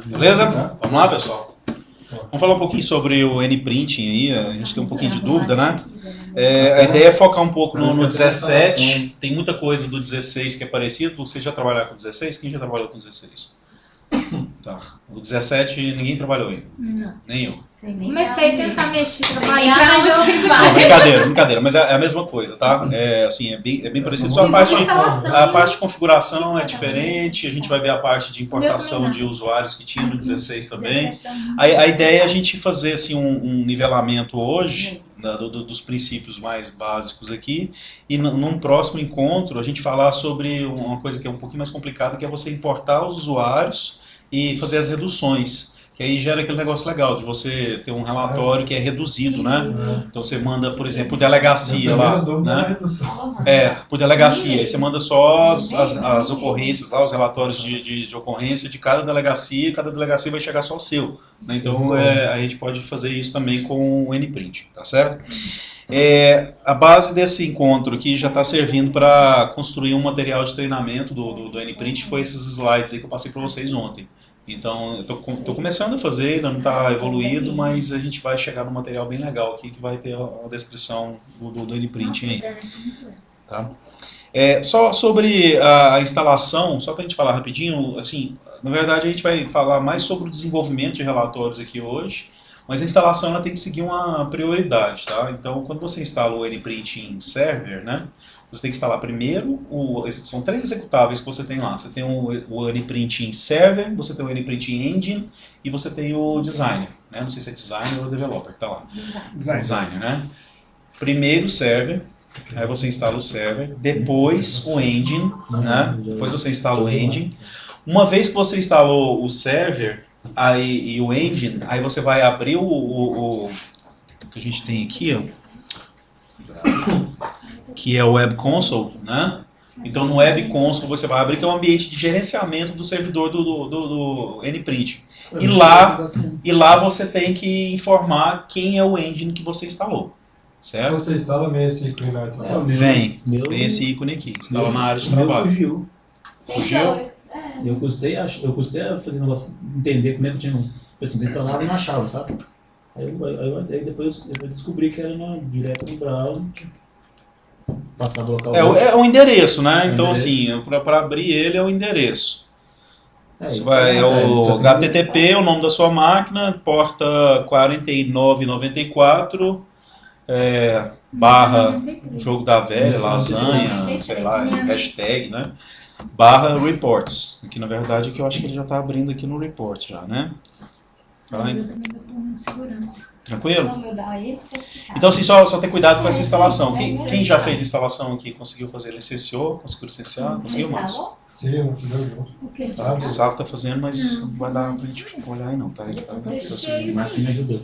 Beleza? Vamos lá, pessoal? Vamos falar um pouquinho sobre o N-Printing aí, a gente tem um pouquinho de dúvida, né? A ideia é focar um pouco no 17, tem muita coisa do 16 que é parecido. Você já trabalhou com 16? Quem já trabalhou com 16? Tá. O 17 ninguém trabalhou ainda? Não. Nem eu. Comecei a tentar mexer, trabalhar, mas eu Não, brincadeira, mas é a mesma coisa, tá? Assim, é bem parecido, só a parte de configuração é diferente, a gente vai ver a parte de importação de usuários que tinha no 16 também. A ideia é a gente fazer assim, um nivelamento hoje, dos princípios mais básicos aqui, e num próximo encontro a gente falar sobre uma coisa que é um pouquinho mais complicada, que é você importar os usuários e fazer as reduções. Que aí gera aquele negócio legal de você ter um relatório que é reduzido, né? Então você manda, por exemplo, delegacia lá, né? Por delegacia. Aí você manda só as ocorrências lá, os relatórios de ocorrência de cada delegacia vai chegar só o seu. Né? Então a gente pode fazer isso também com o N-Print, tá certo? A base desse encontro aqui já está servindo para construir um material de treinamento do N-Print, foi esses slides aí que eu passei para vocês ontem. Então, eu estou começando a fazer, ainda não está evoluído, mas a gente vai chegar num material bem legal aqui, que vai ter a descrição do N-Print aí. Tá? Só sobre a instalação, só para a gente falar rapidinho, assim, na verdade a gente vai falar mais sobre o desenvolvimento de relatórios aqui hoje, mas a instalação ela tem que seguir uma prioridade, tá? Então, quando você instala o N-Printing Server, né? Você tem que instalar primeiro, são 3 executáveis que você tem lá. Você tem o N-Printing Server, você tem o N-Printing Engine e você tem o Designer. Né? Não sei se é Designer ou Developer, tá lá. Designer, né? Primeiro o Server, aí você instala o Server, depois o Engine, né? Depois você instala o Engine. Uma vez que você instalou o Server e o Engine, aí você vai abrir o que a gente tem aqui, ó, que é o Web Console, né? Então no Web Console você vai abrir que é um ambiente de gerenciamento do servidor do N-Print. E lá você tem que informar quem é o engine que você instalou, certo? Você instala meio esse ícone lá. Vem esse ícone aqui, instala na área de trabalho. Fugiu. Eu custei a fazer um negócio, entender como é que eu tinha, tipo assim, eu instalava e não achava, sabe? Aí depois eu descobri que era direto no browser. Passar local. É um endereço, né? Então, assim, para abrir ele é o endereço. Você vai o HTTP, o nome da sua máquina, porta 4994, barra jogo da velha, lasanha, sei lá, hashtag, né? Barra reports. Aqui, na verdade, que eu acho que ele já está abrindo aqui no report já, né? Tranquilo? Então, assim, só ter cuidado com essa instalação. Quem já fez instalação aqui, conseguiu fazer, licenciou, conseguiu licenciar, conseguiu mais? Sim, não O Sávio está fazendo, mas não vai dar pra gente olhar aí não, tá? Mas me ajudou.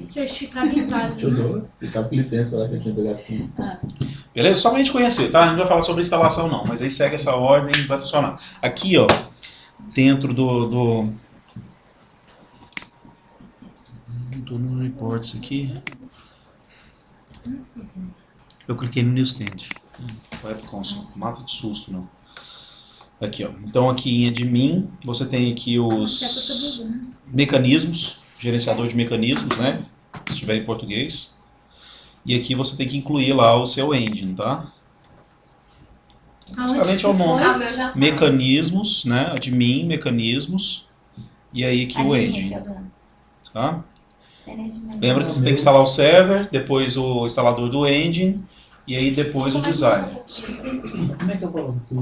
Certificado em válido. Ajudou. Ficava com licença lá que eu tinha pegado com... Beleza? Só pra gente conhecer, tá? A gente não vai falar sobre instalação não, mas aí segue essa ordem e vai funcionar. Aqui, ó, dentro do no reports aqui, eu cliquei no newsstand, Web Console, mata de susto não. Aqui, ó, então aqui em admin você tem aqui os mecanismos, gerenciador de mecanismos, né, se estiver em português, e aqui você tem que incluir lá o seu engine, tá? Basicamente é o nome, mecanismos, né, admin, mecanismos, e aí aqui o engine, tá? Lembra que você tem que instalar o server, depois o instalador do engine, e aí depois o designer. Como é que eu coloco aqui?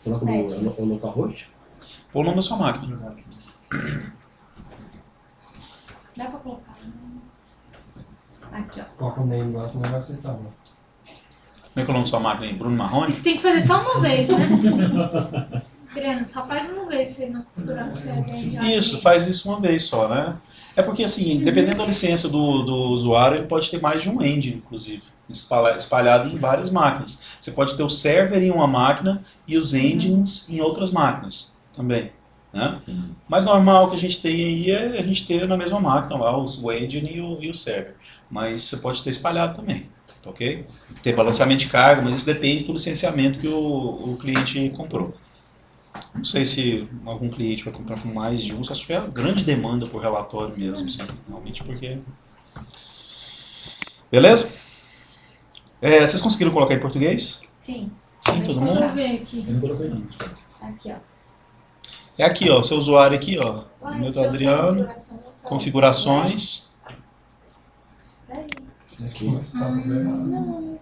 Coloco o localhost? Ou o nome da sua máquina. Dá pra colocar. Aqui, ó. Coloca o name lá, senão vai aceitar. Como é que é o nome da sua máquina aí? Bruno Marrone? Isso tem que fazer só uma vez, né? Adriano, só faz uma vez, se não configurar o server. Isso, faz isso uma vez só, né? É porque, assim, dependendo da licença do usuário, ele pode ter mais de um engine, inclusive, espalhado em várias máquinas. Você pode ter o server em uma máquina e os engines em outras máquinas também, né? Mais normal que a gente tem aí é a gente ter na mesma máquina lá o engine e o server. Mas você pode ter espalhado também. tá ok? Ter balanceamento de carga, mas isso depende do licenciamento que o cliente comprou. Não sei se algum cliente vai comprar com mais de um, só se tiver grande demanda por relatório mesmo, assim, realmente porque... Beleza? Vocês conseguiram colocar em português? Sim. Sim, todo mundo? Vamos ver aqui. Eu não coloquei não. Aqui, ó. É aqui, ó, seu usuário aqui, ó. O Uai, meu do seu Adriano. configuração. Configurações. Peraí. Aqui. Mas tá tudo errado. Não,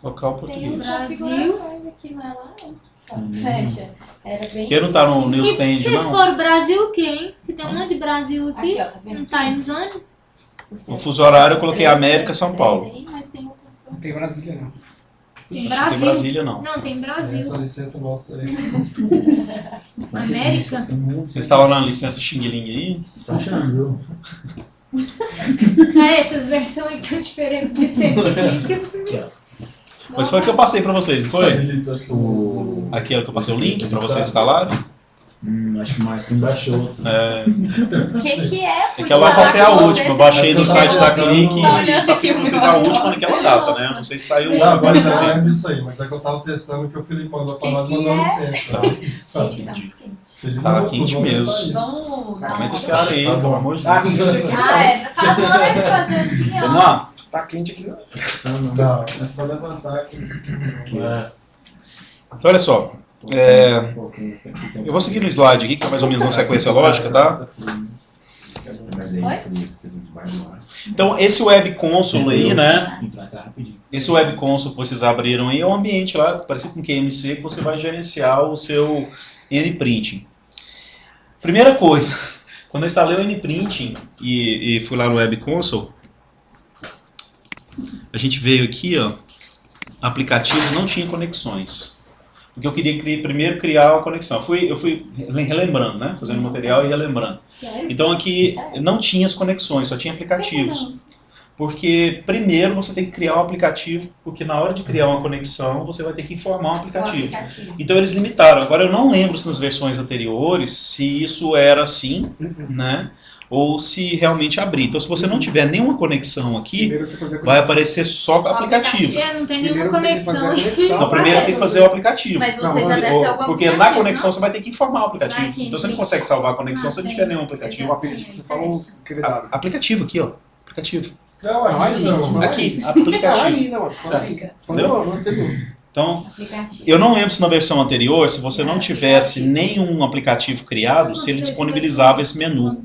Local tem o português. Brasil. Aqui, não é lá, não. Fecha. Era bem... Ele não tá no newsstand, Se vocês não? for Brasil, o quê, hein? Que tem um monte de Brasil aqui. Aqui, ó, tá vendo? Um time zone. No fuso horário eu coloquei América, São Paulo. Aí, mas tem outro. Não tem Brasília, não. Tem Acho que Brasil. tem Brasília, não. Não, tem Essa Brasil. licença nossa aí. América? Você estava na licença Xing Ling aí? Tá achando, viu? Ah, essas versões aí tem diferença de licença aqui. Aqui, ó. Mas foi o que eu passei pra vocês, não foi? Habilita, acho que O... Aqui era que eu passei o link pra vocês instalarem. Acho que o Marcinho baixou. É, O que é? é que eu lá passei a última, eu baixei no site da Clique e passei pra vocês a última naquela data, né? Não sei se saiu Não, agora depois eu também. lembro disso aí, mas é que eu tava testando que o Felipe mandou pra nós Que mandar é? licença. Gente, tá muito quente. Felipe Tá mandou quente tudo, mesmo. vamos testar isso. Vamos dar Como é que uma... esse ar aí, pelo amor de Ah, Deus. quente aqui não. Ah, é. Acabou ele fazer assim, ó. Vamos lá? Tá quente aqui não. Não, é só levantar aqui. É. Então olha só, eu vou seguir no slide aqui, que é mais ou menos uma sequência lógica, tá? Mas aí, Oi? vocês vai lá. Então esse Web Console aí, né? Entrar cá rapidinho. Esse Web Console que vocês abriram aí é um ambiente lá, parecido com QMC, que você vai gerenciar o seu N-Printing. Primeira coisa, quando eu instalei o N-Printing e fui lá no Web Console, a gente veio aqui, ó, aplicativo não tinha conexões. Porque eu queria primeiro criar uma conexão. Eu fui relembrando, né? Fazendo material e relembrando. Sério? Então aqui não tinha as conexões, só tinha aplicativos. Porque primeiro você tem que criar um aplicativo, porque na hora de criar uma conexão você vai ter que informar um aplicativo. Então eles limitaram. Agora eu não lembro se nas versões anteriores se isso era assim, né? Ou se realmente abrir. Então se você não tiver nenhuma conexão aqui, Primeiro você fazer a vai conexão. aparecer só aplicativo. É, não tem nenhuma Primeiro você tem que fazer conexão a aí. conexão. Então primeiro você tem que fazer o aplicativo. Mas você Não, já deve ter algum Porque na aplicativo, conexão não? você vai ter que informar o aplicativo. Aqui, Então você não gente. consegue salvar a conexão se não tiver nenhum Você aplicativo. já O aplicativo que você falou, QVW. Aplicativo aqui, ó. Aplicativo. Não, Aí não. Aqui, Não, aplicativo. aí não. Falando no anterior. Então, Aplicativo. eu não lembro se na versão anterior, se você não tivesse nenhum aplicativo criado, se ele disponibilizava esse menu.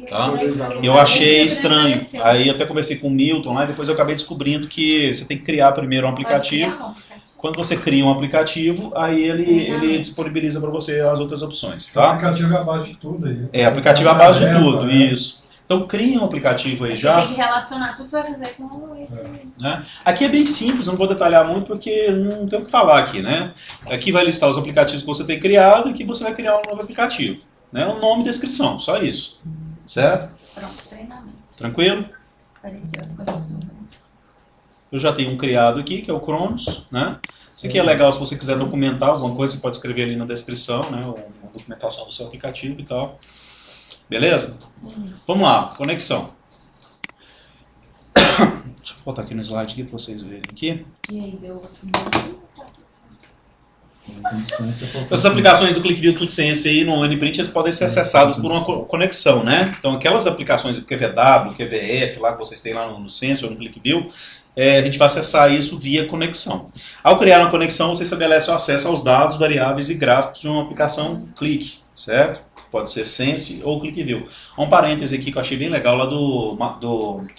Tá? Eu achei estranho. Aí eu até conversei com o Milton lá e depois eu acabei descobrindo que você tem que criar primeiro um aplicativo. Quando você cria um aplicativo, aí ele disponibiliza para você as outras opções. O Tá? aplicativo é a base de tudo aí. É, aplicativo é a base de Tarefa, tudo, né? isso. Então cria um aplicativo aí Você já. tem que relacionar tudo que você vai fazer com esse. Né? Aqui é bem simples, eu não vou detalhar muito porque não tem o que falar aqui, né? Aqui vai listar os aplicativos que você tem criado e aqui você vai criar um novo aplicativo. Né? Um nome e descrição, só isso. Certo? Pronto, treinamento. Tranquilo? Apareceu as conexões. Eu já tenho um criado aqui, que é o Cronos, né? Isso aqui é legal se você quiser documentar alguma coisa, você pode escrever ali na descrição, né? Uma documentação do seu aplicativo e tal. Beleza? Vamos lá, conexão. Deixa eu botar aqui no slide aqui para vocês verem aqui. E aí, deu Essas aplicações do ClickView e ClickSense aí no N-Print eles podem ser acessadas por uma conexão, né? Então aquelas aplicações do QVW, QVF, lá que vocês têm lá no Sense ou no ClickView, a gente vai acessar isso via conexão. Ao criar uma conexão, você estabelece o acesso aos dados, variáveis e gráficos de uma aplicação Click, certo? Pode ser Sense ou ClickView. Um parêntese aqui que eu achei bem legal lá do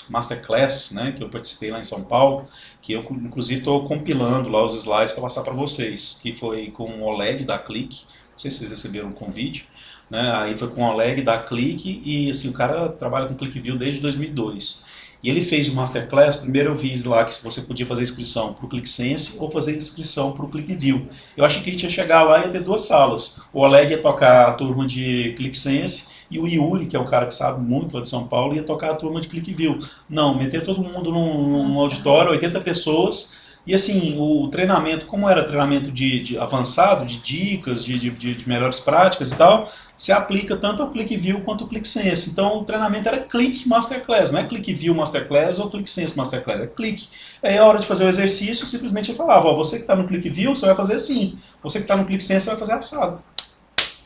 Masterclass, né, que eu participei lá em São Paulo, que eu inclusive estou compilando lá os slides para passar para vocês, que foi com o Oleg da Click, não sei se vocês receberam o convite, né, aí foi com o Oleg da Click e assim, o cara trabalha com ClickView desde 2002. E ele fez o Masterclass, primeiro eu vi lá que você podia fazer inscrição para o ClickSense ou fazer inscrição para o ClickView. Eu achei que a gente ia chegar lá e ia ter duas salas. O Oleg ia tocar a turma de ClickSense e o Yuri, que é um cara que sabe muito lá de São Paulo, ia tocar a turma de ClickView. Não, meter todo mundo num auditório, 80 pessoas, E assim, o treinamento, como era treinamento de avançado, de dicas, de melhores práticas e tal, se aplica tanto ao ClickView quanto ao ClickSense. Então o treinamento era Click Masterclass, não é ClickView Masterclass ou ClickSense Masterclass, é Click. Aí a hora de fazer o exercício, simplesmente eu falava, ó, você que está no ClickView, você vai fazer assim, você que está no ClickSense, você vai fazer assado.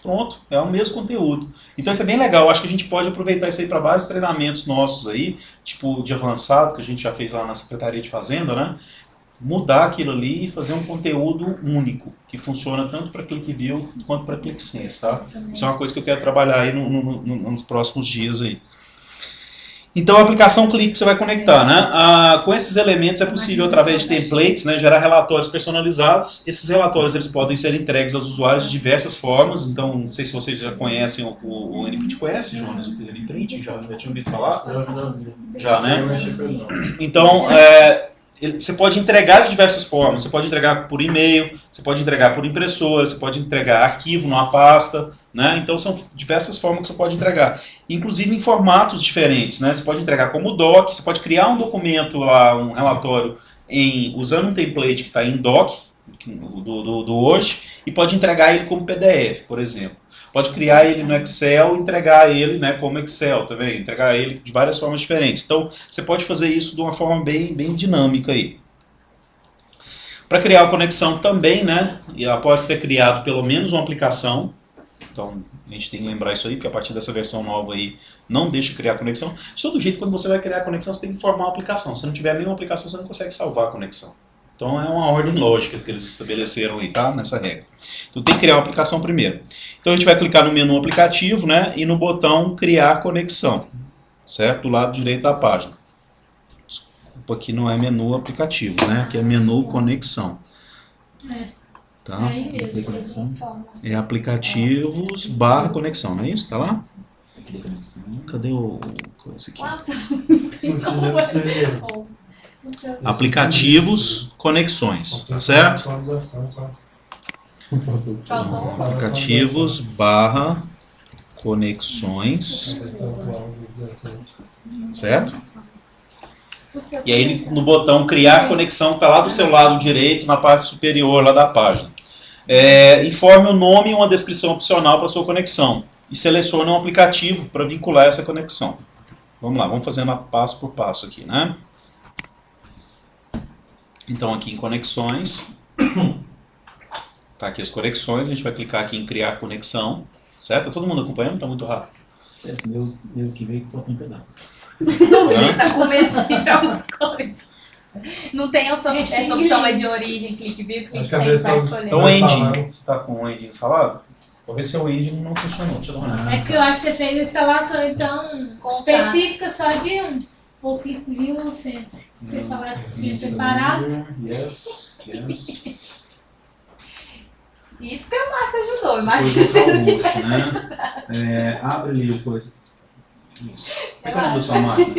Pronto, é o mesmo conteúdo. Então isso é bem legal, acho que a gente pode aproveitar isso aí para vários treinamentos nossos aí, tipo de avançado, que a gente já fez lá na Secretaria de Fazenda, né? Mudar aquilo ali e fazer um conteúdo único, que funciona tanto para ClickView quanto para ClickSense, tá? Isso é uma coisa que eu quero trabalhar aí nos próximos dias aí. Então a aplicação Click você vai conectar, né? Com esses elementos é possível, através de templates, né, gerar relatórios personalizados. Esses relatórios eles podem ser entregues aos usuários de diversas formas. Então, não sei se vocês já conhecem o NPrint. Conhece, Jonas, o NPrint? Já tinha ouvido falar? Já, né? Então, você pode entregar de diversas formas. Você pode entregar por e-mail, você pode entregar por impressora, você pode entregar arquivo numa pasta, né? Então são diversas formas que você pode entregar, inclusive em formatos diferentes, né? Você pode entregar como doc, você pode criar um documento lá, um relatório usando um template que está em doc do hoje e pode entregar ele como PDF, por exemplo. Pode criar ele no Excel e entregar ele, né, como Excel também, entregar ele de várias formas diferentes. Então, você pode fazer isso de uma forma bem dinâmica aí. Para criar a conexão também, né, e após ter criado pelo menos uma aplicação, então a gente tem que lembrar isso aí, porque a partir dessa versão nova aí não deixa criar conexão. De todo jeito, quando você vai criar a conexão, você tem que formar uma aplicação. Se não tiver nenhuma aplicação, você não consegue salvar a conexão. Então é uma ordem lógica que eles estabeleceram aí, tá? Nessa regra. Então tem que criar uma aplicação primeiro. Então a gente vai clicar no menu aplicativo, né? E no botão criar conexão, certo? Do lado direito da página. Desculpa, aqui não é menu aplicativo, né? Aqui é menu conexão. Tá? Aí mesmo, Conexão. É aplicativos / conexão, não é isso? Tá lá? Cadê o coisa aqui? Aplicativos, conexões, tá certo? Aplicativos / conexões, certo? E aí no botão criar conexão, está lá do seu lado direito, na parte superior lá da página. Informe o nome e uma descrição opcional para sua conexão. E selecione um aplicativo para vincular essa conexão. Vamos lá, vamos fazendo passo por passo aqui, né? Então aqui em conexões, tá aqui as conexões, a gente vai clicar aqui em criar conexão, certo? Tá todo mundo acompanhando? Tá muito rápido. Esse meu que veio que falta um pedaço. Ele tá com medo de alguma coisa. Não tem essa opção aí de origem, ClickView, ClickSense vai escolher. Então o engine, você tá com o engine instalado? Talvez seu engine não funcionou, deixa eu dar uma olhada. É que eu acho que você fez a instalação, então, específica só de um. Ou ClickView ou Sense. Você só vai precisar separado. Yes. Isso que o Márcio ajudou, imagina se não tivesse ajudado. Abre ali o coisa. Isso. Qual é o nome da sua máquina?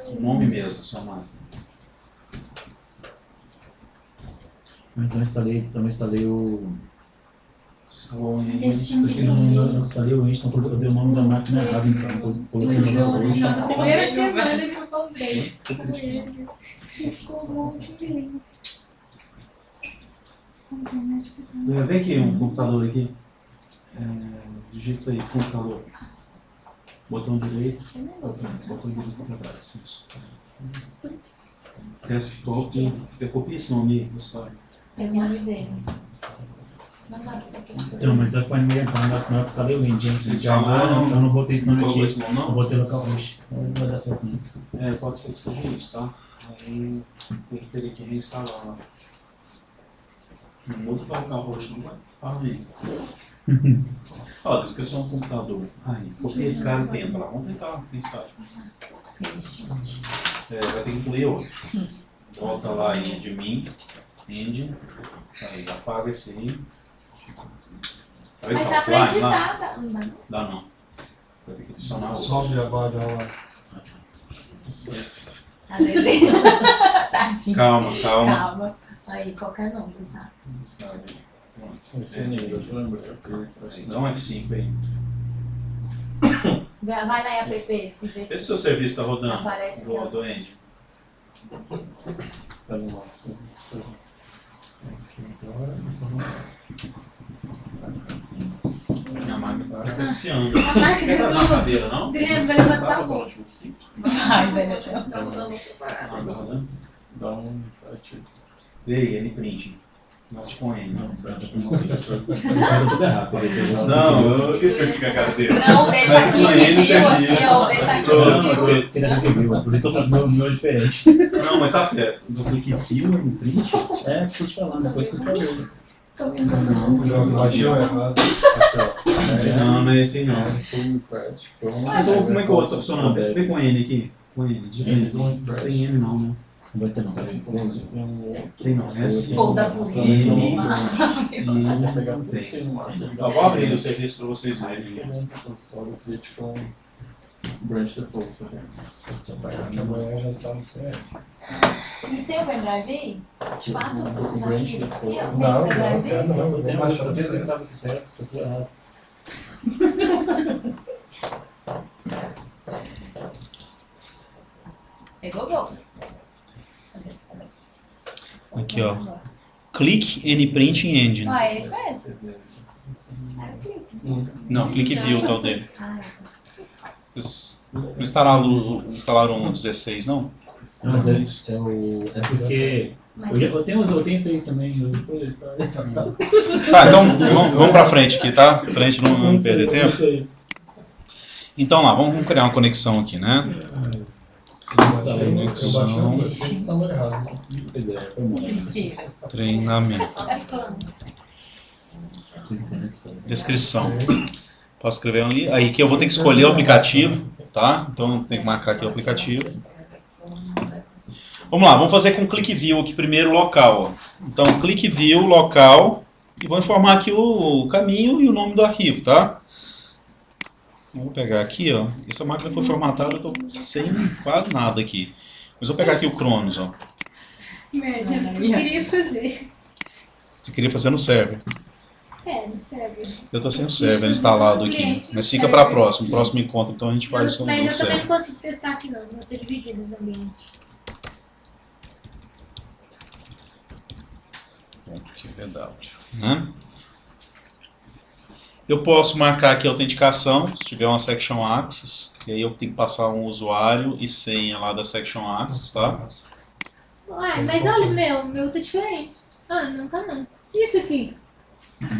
O nome mesmo da sua máquina. Então eu instalei o... Você instalou o engine. Eu instalei o Winston porque eu dei o nome da máquina errado, então eu coloquei o nome da Na primeira semana que eu comprei. Ficou um monte de link. Vem aqui um computador aqui. Digita aí, computador. Botão direito. Botão direito para trás. Isso. Desktop. Copia esse nome aí, pessoal. É o nome dele. Então, mas eu ponho meio na hora que eu instalei o engine, então eu não botei esse nome aqui. Eu botei localhost. Não vai dar certo não. Pode ser que seja isso, tá? Aí tem que ter que reinstalar lá. Não muda para localhost, não vai? Fala aí. Ó, descrição do computador. Aí, copia esse cara e tenta lá. Vamos tentar pensar. Vai ter que incluir outro. Volta lá em admin, engine. Aí, apaga esse aí. Mas dá pra editar, Dá não. Vai ter que adicionar outro. Sobe a barra lá. A Dede. Tadinho. Calma. Aí, qualquer nome, Gustavo. Dá um F5 aí. Vai na app, se vê Esse seu serviço está rodando aparece do Engine. Minha máquina tá iniciando. A máquina Quer trazer uma cadeira, não? Adriano vai levantar a mão. Ai, velho, E aí, N print. Nossa, com N. Não, tudo errado. Não, eu esqueci que a cara dele. Não, o dele tá Mas aqui, com N viu? servia. O dele tá aqui, viu? Por isso eu faço meu é diferente. Não, mas tá certo. Eu cliquei aqui, N print. É, tô te falando, depois que eu instalei. Não, baixou errado. Não, não é esse aí não. Mas Mas como é que o outro tá funcionando? Vê com N aqui. Com N, de N. Não tem N não, né? Não vai ter não. Tem não, é assim. Pô, da polícia. N. Não tem. Eu vou abrir o serviço para vocês verem. Branch default, Amanhã já está no CR. E tem o pendrive aí? Passa o seu branch aqui, default. ó. Não, Tem o pendrive aí? não, Eu tenho baixar uma do coisa que CR. tava aqui certo, vocês estão errados. Pegou, Boca? Aqui, ó. Click N-Print em Engine. Ah, é isso mesmo. Não, Click View tá o dele. Ah, Vocês não instalaram o 16, não? Não, mas é porque eu tenho isso aí também. Depois, tá? Tá, então vamos pra frente aqui, tá? Frente, não perder tempo. Então lá, vamos criar uma conexão aqui, né? Eu baixei vocês estavam errados. Pois é, foi bom. Treinamento. Descrição. Posso escrever ali? Aí que eu vou ter que escolher o aplicativo, tá? Então eu tenho que marcar aqui o aplicativo. Vamos lá, vamos fazer com Click View aqui primeiro local. Ó. Então, Click View local e vou informar aqui o caminho e o nome do arquivo, tá? Vou pegar aqui, ó. Essa máquina foi formatada, eu tô sem quase nada aqui. Mas vou pegar aqui o Cronos, ó. Merda, eu queria fazer. Você queria fazer no server. É, no server. Eu tô sem o server instalado aqui. Mas fica para próximo encontro, então a gente faz isso no Mas eu também server. não consigo testar aqui não, eu tô dividindo os ambientes. Ponto QVW, né? Eu posso marcar aqui a autenticação, se tiver uma Section Access, e aí eu tenho que passar um usuário e senha lá da Section Access, tá? Ué, mas olha o meu tá diferente. Ah, não tá não. Isso aqui.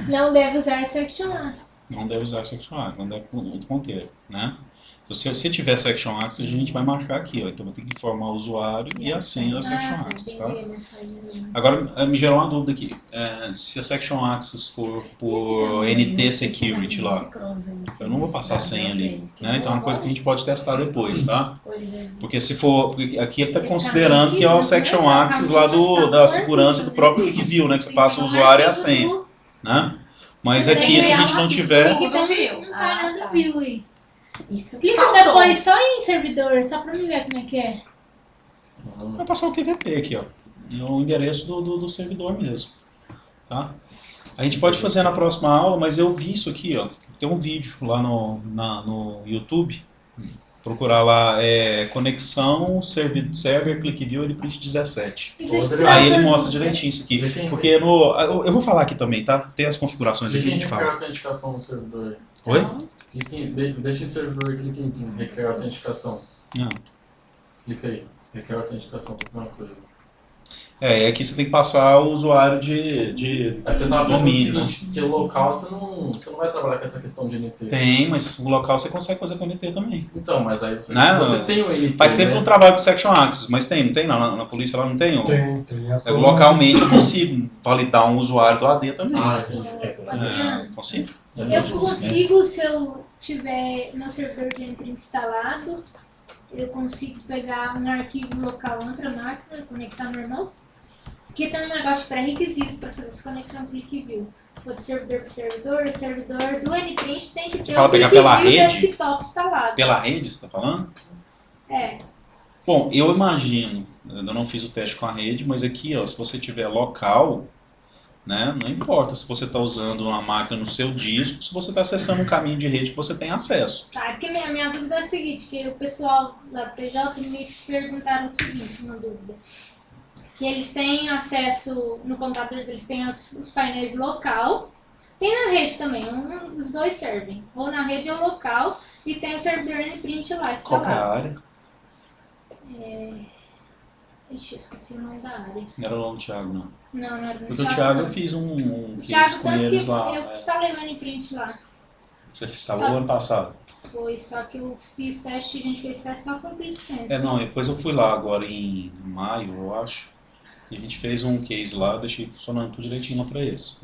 Não deve usar Section Access. Não deve usar Section Access, não deve conter, né? Então, se tiver Section Access, a gente vai marcar aqui, ó. Então, eu vou ter que informar o usuário e a senha da Section Access, tá? Agora, me gerou uma dúvida aqui. Se a Section Access for por NT Security lá, eu não vou passar a senha ali, né? Então, é uma coisa que a gente pode testar depois, tá? Porque se for... Porque aqui ele está considerando que é uma Section Access lá da segurança do próprio ClickView, né? Que você passa o usuário e a senha, né? Mas aqui, se a gente não tiver... Aqui não tá nada tá. view aí. Isso Clica faltou. depois só em servidor, só pra mim ver como é que é. Vai passar o QVP aqui, ó. É o endereço do servidor mesmo, tá? A gente pode fazer na próxima aula, mas eu vi isso aqui, ó. Tem um vídeo lá no YouTube. Procurar lá, conexão, server, ClickView, ele print 17. Aí ele mostra direitinho isso aqui. Porque eu vou falar aqui também, tá? Tem as configurações aqui que a gente fala. Requer autenticação no servidor. Oi? Deixa em servidor e clique em requer autenticação. Não. Clica aí. Requer autenticação para uma coisa. Aqui você tem que passar o usuário de É porque eu tava pensando o domínio, né? seguinte, porque o local você não vai trabalhar com essa questão de NT. Tem, mas o local você consegue fazer com NT também. Então, mas aí você Não, tem o NT. Faz tempo que eu né? não trabalho com Section Access, mas tem, não tem? Na polícia lá não tem? Tem. Localmente eu consigo validar um usuário do AD também. Ah, entendi. Consigo? Eu consigo, se eu tiver meu servidor de NT instalado, eu consigo pegar um arquivo local em outra máquina e conectar normal. Porque tem um negócio pré-requisito para fazer essa conexão ClickView. Se for de servidor para servidor, o servidor do NPrint tem que ter fala o pegar pela ClickView rede? desktop instalado. Pela rede, você está falando? É. Bom, eu imagino, eu não fiz o teste com a rede, mas aqui, ó, se você tiver local, Né? Não importa se você está usando uma máquina no seu disco, se você está acessando um caminho de rede que você tem acesso. Tá, é porque minha dúvida é a seguinte, que o pessoal lá do TJ me perguntaram o seguinte, uma dúvida. Que eles têm acesso, no computador deles tem os painéis local, tem na rede também, os dois servem, ou na rede ou local, e tem o servidor Nprint lá instalado. Qual que é a área? Ixi, eu esqueci o nome da área. Não era lá no Thiago, não. Não era no Porque o Thiago, Thiago não. eu fiz um O case Thiago, com tanto eles que lá. eu instalei o Nprint lá. Você instalou ano passado? Foi, só que eu fiz teste, a gente fez teste só com o Print Sense. Não, depois eu fui lá agora em maio, eu acho, e a gente fez um case lá, deixei funcionando tudo direitinho lá pra eles,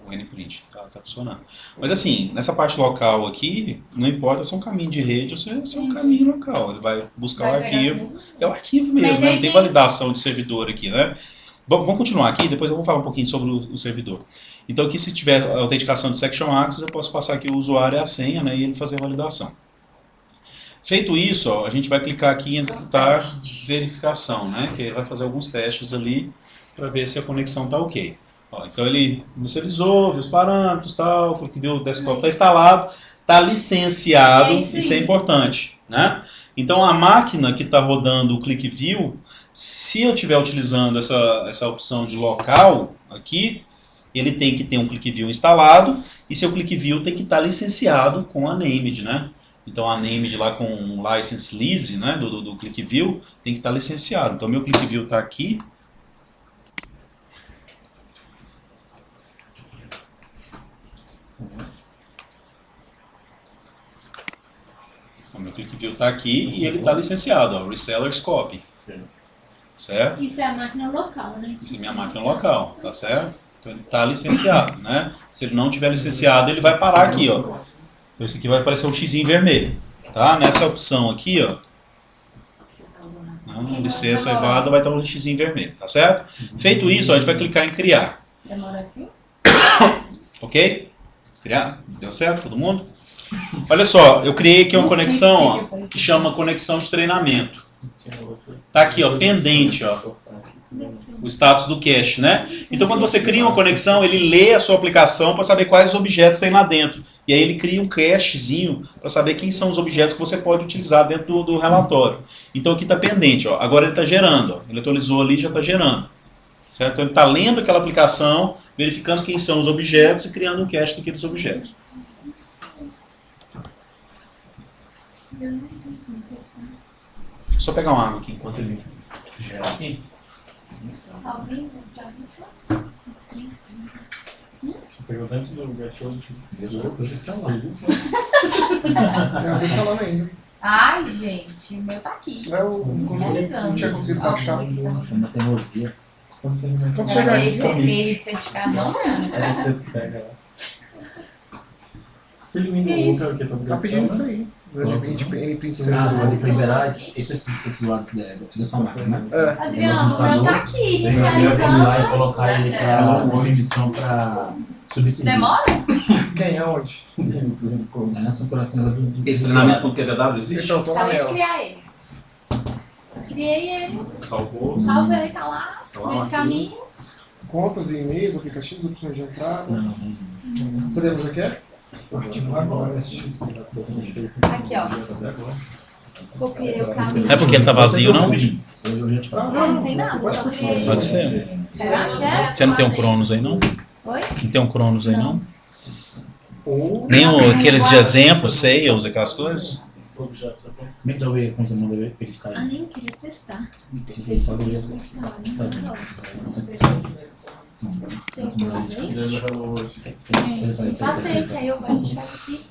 o Nprint, tá funcionando. Mas assim, nessa parte local aqui, não importa se é um caminho de rede ou se é um caminho local, ele vai buscar o arquivo, é o arquivo mesmo, né? Não tem validação de servidor aqui, né? Vamos continuar aqui, depois eu vou falar um pouquinho sobre o servidor. Então aqui, se tiver autenticação de Section Access, eu posso passar aqui o usuário e a senha, né, e ele fazer a validação. Feito isso, ó, a gente vai clicar aqui em executar verificação, né, que ele vai fazer alguns testes ali para ver se a conexão está ok. Ó, então ele inicializou, viu os parâmetros, tal, viu o desktop está instalado, está licenciado, isso é importante, né? Então a máquina que está rodando o ClickView, se eu estiver utilizando essa opção de local aqui, ele tem que ter um ClickView instalado e seu ClickView tem que estar licenciado com a Named, né? Então a Named lá com o License Lease, né, do ClickView tem que estar licenciado. Então meu ClickView está aqui. O meu ClickView está aqui e ele está licenciado, ó, Reseller's Copy. Certo? Isso é a máquina local, né? Isso é minha máquina local, tá certo? Então ele está licenciado, né? Se ele não tiver licenciado, ele vai parar aqui, ó. Então esse aqui vai aparecer um xizinho vermelho, tá? Nessa opção aqui, ó. Licença evada, vai estar um xizinho vermelho, tá certo? Feito isso, ó, a gente vai clicar em criar. Demora assim? Ok? Criar? Deu certo, todo mundo? Olha só, eu criei aqui uma conexão, ó, que chama conexão de treinamento. Tá aqui, ó, pendente, ó, o status do cache, né? Então quando você cria uma conexão, ele lê a sua aplicação para saber quais objetos tem lá dentro. E aí ele cria um cachezinho para saber quem são os objetos que você pode utilizar dentro do relatório. Então aqui está pendente, ó. Agora ele está gerando, ó. Ele atualizou ali e já está gerando. Certo? Então ele está lendo aquela aplicação, verificando quem são os objetos e criando um cache daqueles objetos. Deixa eu só pegar uma água aqui enquanto ele gera aqui. Você pegou dentro do gatilho. Eu vou instalar. Eu vou instalando ainda. Ai, gente, o meu tá aqui. Não tinha conseguido baixar. Uma teimosia. Quando chegar aqui, de certificação, Aí você pega lá. Que elimina o que tá tá pedindo isso aí. NPC. Ah, você vai ter que liberar esses usuários da sua máquina, né? Adriano, o meu tá aqui, Você vai inicializando. lá e colocar ele para uma permissão para subsídios. Demora? Quem? Aonde? Nessa operação do Esse treinamento com TDW existe? Então, tô lá Acabei de nela. criar ele. Criei ele, Salvou. salvei, tá lá, Tá lá, nesse aqui. caminho. Contas e e-mails, aplicativos, opções de entrada. Não. Você lembra o que você quer? Aqui, ó. Copiei o caminho. Não é porque ele tá vazio, não? Eu já te falo. Não tem nada, Pode só continuar. criei. Pode ser. Será que é? Você não tem um Cronos aí, não? Oi? Não tem um Cronos aí, não? Ou Nem aqueles de exemplo, sales, aquelas coisas? Como é que dá o ver quando você manda ver pra ele ficar Ah, aí? nem queria testar. Tem só ver. Tem planos aí? Tem. Passei, que aí a gente faz aqui.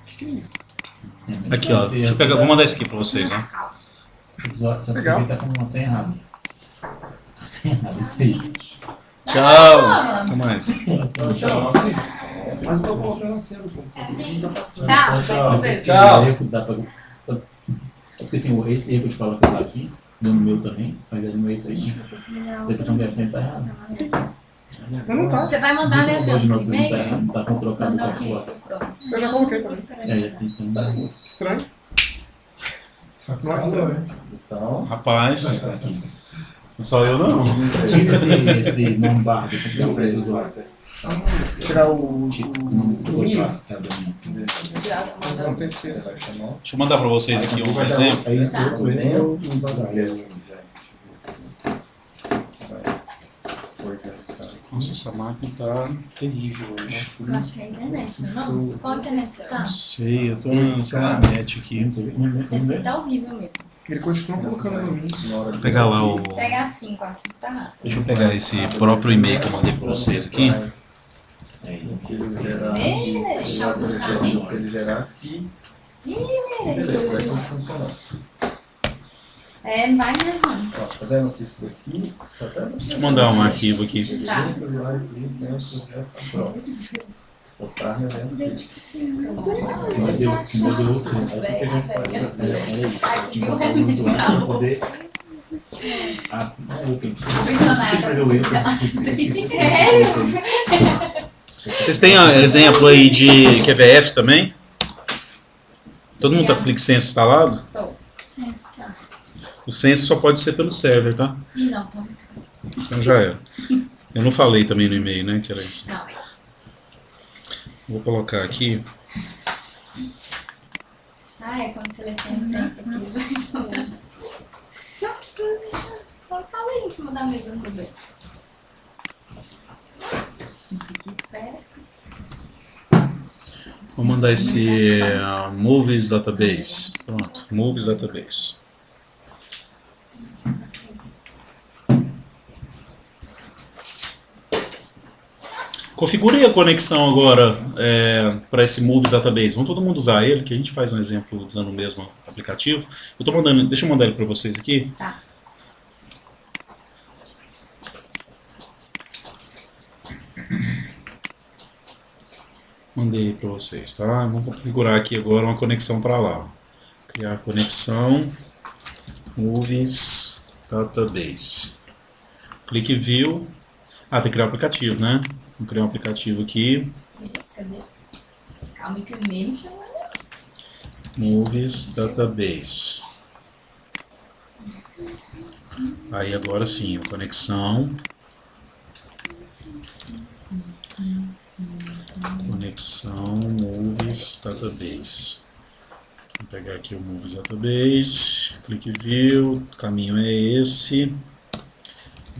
o que é isso? Aqui, ó. Deixa eu pegar, vou mandar isso aqui pra vocês, ó. Só que você Legal. tá com uma senha errada. A senha errada, isso aí. Tchau. Até mais. Então, sim. Mas eu tô colocando a cena, pô. Não tá passando. Tchau. Tchau. Dá pra... Porque assim, esse erro que eu te falo que tá aqui, no meu também, mas é no meu isso aí. Você tá cambiando a senha, tá errado. Mas não tá. Você vai mandar, né, Hoje meu não tá e-mail? errado, tá com trocado o Mandar password. aqui. Pronto. Eu já coloquei também. É, já tem que... Estranho. Nossa, Então, Rapaz, não só eu não. Tira esse nome barra do computador do usuário. tirar o Tira o nome do milho. usuário. Tá bem. Mas não tem texto. Deixa eu mandar pra vocês aqui um exemplo. Aí esse outro é o bagagem. Nossa, essa máquina tá terrível hoje. Eu acho que é a internet, não? Qual internet você tá? Não sei, eu tô na net aqui. Esse tá horrível mesmo. Ele continua colocando no mim. Vou pegar lá o... Pega assim, com assim tá nada. Deixa eu pegar esse próprio e-mail que eu mandei pra vocês aqui. ele gerar aqui. Beleza, vai tudo funcionando. É, não vai mesmo. Ó, tá vendo que isso daqui? Tá vendo? Deixa eu mandar um arquivo aqui. Tá. Exportar, né? Mas deu outro. Aí o que a gente faz? Era isso. A gente botar o usuário para poder. Ah, eu tenho que escrever o erro. Vocês têm exemplo aí de QVF também? Todo mundo tá com o ClickSense instalado? O Sense só pode ser pelo server, tá? Ih, não, tá. Então já era. Eu não falei também no e-mail, né, que era isso. Não, Vou colocar aqui. ah, é quando seleciona o senso aqui, eles vai sobrar. Só fala aí em cima da mesa, não ver. Espera. Vou mandar esse Movies Database. Pronto, Movies Database. Configure a conexão agora para esse Movies Database. Vamos todo mundo usar ele, que a gente faz um exemplo usando o mesmo aplicativo. Eu tô mandando, deixa eu mandar ele para vocês aqui. Tá. Mandei para vocês, tá? Vamos configurar aqui agora uma conexão para lá. Criar conexão Movies Database. Clique View. Ah, tem que criar um aplicativo, né? Vou criar um aplicativo aqui. Cadê? Calma que o e-mail não chegou. Movies Database. Aí agora sim, a conexão. Conexão Movies Database. Vou pegar aqui o Movies Database. Clique View. O caminho é esse.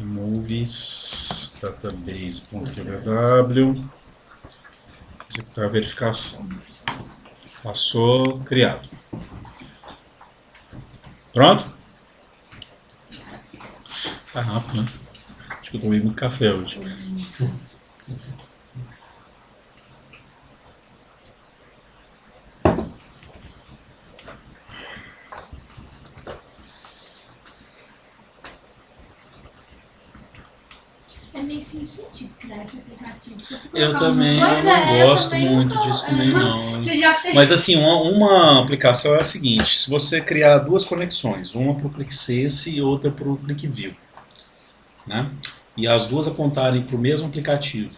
Movies Database.pw. Executar a verificação. Passou, criado. Pronto? Tá rápido, né? Acho que eu tomei muito café hoje. É meio sem sentido criar esse aplicativo. Eu também Pois não é, eu gosto também muito não tô- disso também não. Você já tem... Mas assim, uma aplicação é a seguinte: se você criar duas conexões, uma para o ClickSense e outra para o ClickView, né? E as duas apontarem para o mesmo aplicativo,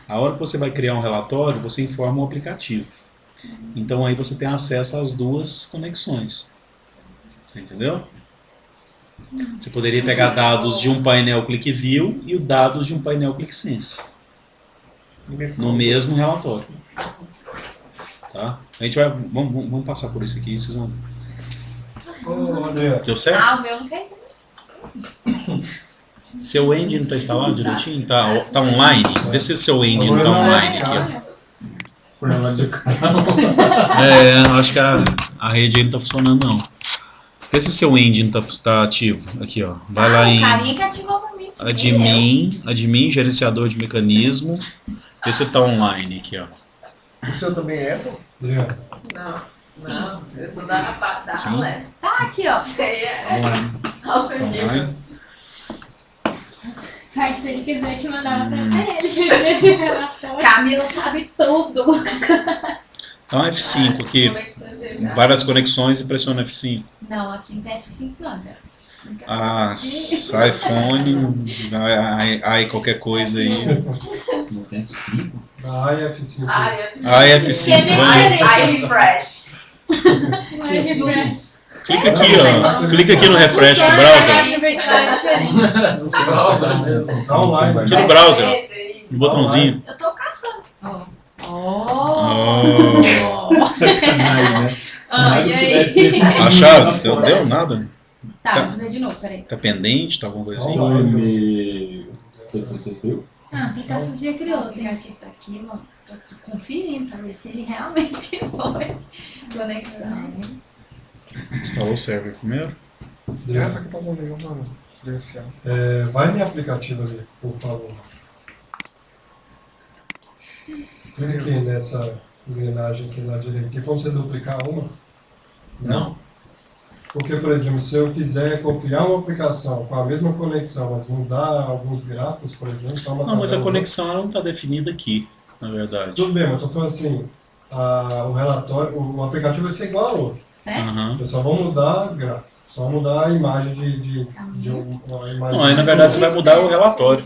a hora que você vai criar um relatório, você informa o aplicativo. Então aí você tem acesso às duas conexões. Você entendeu? Você poderia pegar dados de um painel ClickView e os dados de um painel ClickSense no mesmo relatório. Tá? A gente vai, vamos passar por isso aqui, vocês vão. Deu certo? Ah, o meu não quer. Seu engine está instalado direitinho? Tá online? Vê se seu engine está online aqui, ó. Acho que a rede aí não está funcionando não. Vê se o seu engine tá ativo. Aqui, ó. Vai lá em O carinha que ativou pra mim. admin, gerenciador de mecanismo. Vê se tá online aqui, ó. O seu também é Apple? Não, não, eu sou da Sim. Rolé. Tá aqui, ó. Você é Online. alto nível. Online. Mas se ele quiser, eu te mandava pra ele. Relatório. Camila sabe tudo. Então F5 aqui. Conexões de Várias conexões e pressiona F5. Não, aqui não tem F5 não, cara. Ah, iPhone, qualquer coisa aí. Não tem 5. F5. área. F5. Ai, Aí refresh. Vai refresh. Clica aqui, ó. Clica aqui no refresh do browser. Browser mesmo. Tá online. Aqui no browser, ó. No botãozinho. Eu tô caçando. Oh. Sacanagem, né? E aí? Acharam? Deu nada? Tá, vou fazer de novo, peraí. Tá pendente, tá alguma coisa assim? Oi, meu. Vocês viram? Ah, a aplicação você já criou. O aplicativo tá aqui, mano. Tô conferindo pra ver se ele realmente foi. Conexões. Instalou o server primeiro. Beleza? Essa que tá bom, mano. Credencial. Vai no aplicativo ali, por favor. Clica aqui nessa engrenagem aqui na direita. Tem como você duplicar uma? Não. Porque, por exemplo, se eu quiser copiar uma aplicação com a mesma conexão, mas mudar alguns gráficos, por exemplo, só uma Não, mas a tabela- conexão ela não está definida aqui, na verdade. Tudo bem, mas eu tô falando assim, o relatório, o aplicativo vai ser igual ao outro. Certo? Aham. Eu só vou mudar gráfico, só mudar a imagem de uma imagem. Não, aí na verdade você vai mudar o relatório.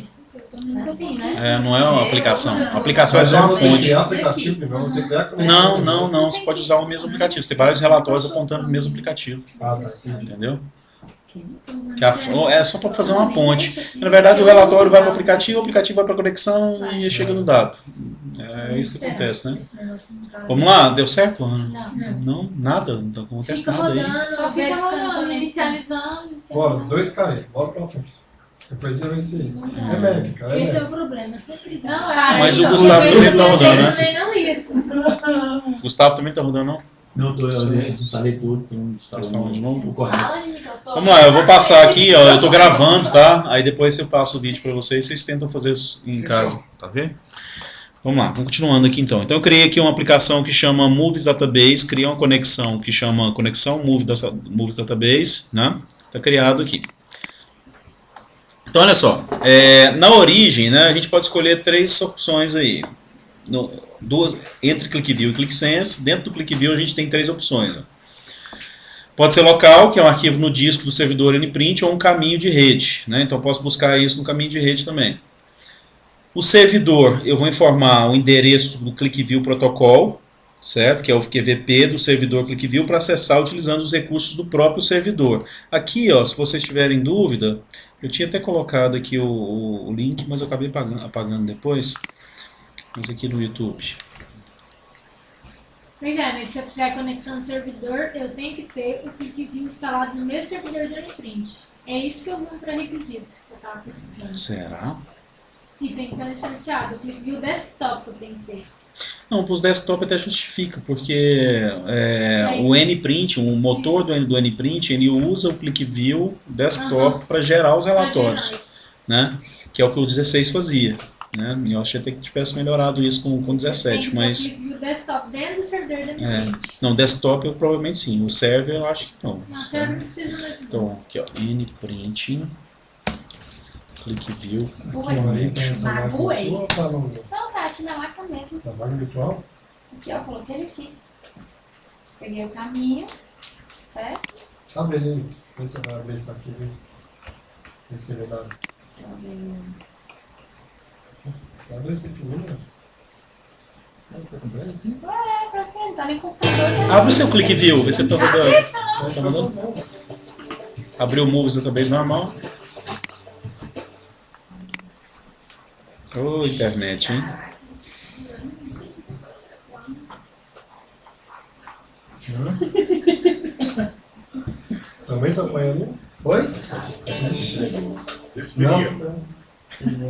Assim, né? Não é uma aplicação. A aplicação é só uma Mas eu vou ter que ponte. criar aplicativo, então eu vou ter que criar a conexão. Não, você pode usar o mesmo aplicativo. Você tem vários relatórios apontando no mesmo aplicativo. Ah, tá, entendi. Entendeu? É só para fazer uma ponte. Na verdade, o relatório vai para o aplicativo vai para a conexão e chega no dado. É isso que acontece, né? Vamos lá, deu certo, Ana? Não, nada, não acontece Fica nada aí. rodando, Só fica verificando rolando, conexão. inicializando. Bora, 2K, bora pra frente. Depois você vai dizer. É Mac, cara, Esse é Mac. o problema. Sempre dá. Não, cara, Mas o então, Gustavo eu também vejo tá que rodando, né? Também não isso. Gustavo também tá rodando, não? Não, eu desinstalei tudo, não instalou de novo? o correto. Fala, Nico, eu tô- Vamos lá, eu vou passar aqui, ó, eu tô gravando, tá? Aí depois eu passo o vídeo pra vocês, vocês tentam fazer isso em casa, tá vendo? Vamos lá, vamos continuando aqui então. Então eu criei aqui uma aplicação que chama Movies Database, criei uma conexão que chama Conexão Movies Database, né? Tá criado aqui. Então olha só, na origem, né, a gente pode escolher 3 opções aí. Duas, entre ClickView e ClickSense, dentro do ClickView a gente tem 3 opções. Ó. Pode ser local, que é um arquivo no disco do servidor nprint, ou um caminho de rede. Né? Então eu posso buscar isso no caminho de rede também. O servidor, eu vou informar o endereço do ClickView Protocol, certo? Que é o QVP do servidor ClickView, para acessar utilizando os recursos do próprio servidor. Aqui, ó, se vocês tiverem dúvida, eu tinha até colocado aqui o link, mas eu acabei apagando depois. Mas aqui no YouTube. Pois é, mas se eu fizer a conexão do servidor, eu tenho que ter o ClickView instalado no mesmo servidor do Nprint. É isso que eu vi um pré-requisito que eu estava pesquisando. Será? E tem que estar licenciado. O ClickView desktop eu tenho que ter. Não, para os desktop até justifica, porque o Nprint, o motor do Nprint, ele usa o ClickView desktop para gerar os relatórios, né? Que é o que o 16 fazia. Né? Eu achei até que tivesse melhorado isso com o 17, mas... Tem que ter o ClickView desktop dentro do servidor do Nprint. Não, desktop eu provavelmente sim, o server eu acho que não. Não, o server não precisa mesmo. Então, aqui ó, Nprint, ClickView. Aí tem essa máquina Magoei. sua ou tá no Então tá, aqui na máquina mesmo. na máquina virtual? Aqui, ó, coloquei ele aqui. Peguei o caminho, certo? Abre ele. Vê se vai abrir isso aqui, viu? Esse que ele dá. Abre esse aqui, né? É, pra quê? Não tá nem computador. Abre o seu ClickView, vê se você tá rodando. Tá rodando? Abriu o Movies Database normal. Ô, internet, hein? Também tá apanhando? Oi? This Não. video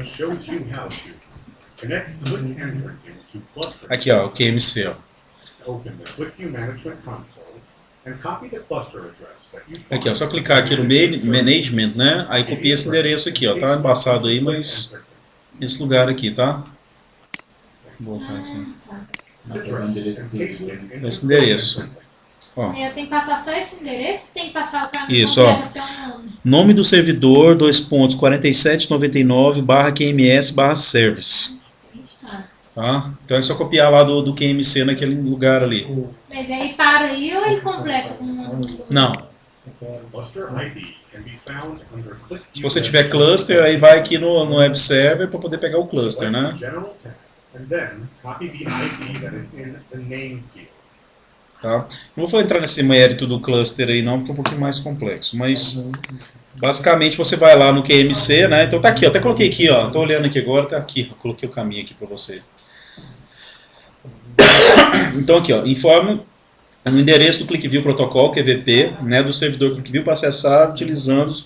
shows you how to connect Click Handwriting to Cluster. Aqui ó, o QMC, ó. Open the ClickView Management Console and copy the cluster address that you find. Aqui ó, só clicar aqui no Management, né? Aí copia esse endereço aqui, ó. Tá embaçado aí, mas esse lugar aqui, tá? Vou voltar aqui. Esse endereço. Ó. Eu tenho que passar só esse endereço, tem que passar o caminho Isso, ó. completo até o nome. Nome do servidor, 4799/QMS/service. Tá? Então é só copiar lá do QMC naquele lugar ali. Mas aí para aí ou ele completa com o nome? Não. Cluster ID can be found under ClickView. Se você tiver cluster, aí vai aqui no web server para poder pegar o cluster, Select né? the General tab and then copy the ID that is in the name field. Tá? Não vou entrar nesse mérito do cluster aí não, porque é um pouquinho mais complexo, mas basicamente você vai lá no QMC, né? Então tá aqui, eu até coloquei aqui, ó, tô olhando aqui agora, tá aqui, eu coloquei o caminho aqui para você. Então aqui, ó, informa no endereço do ClickView Protocol, QVP, né, do servidor ClickView para acessar utilizando os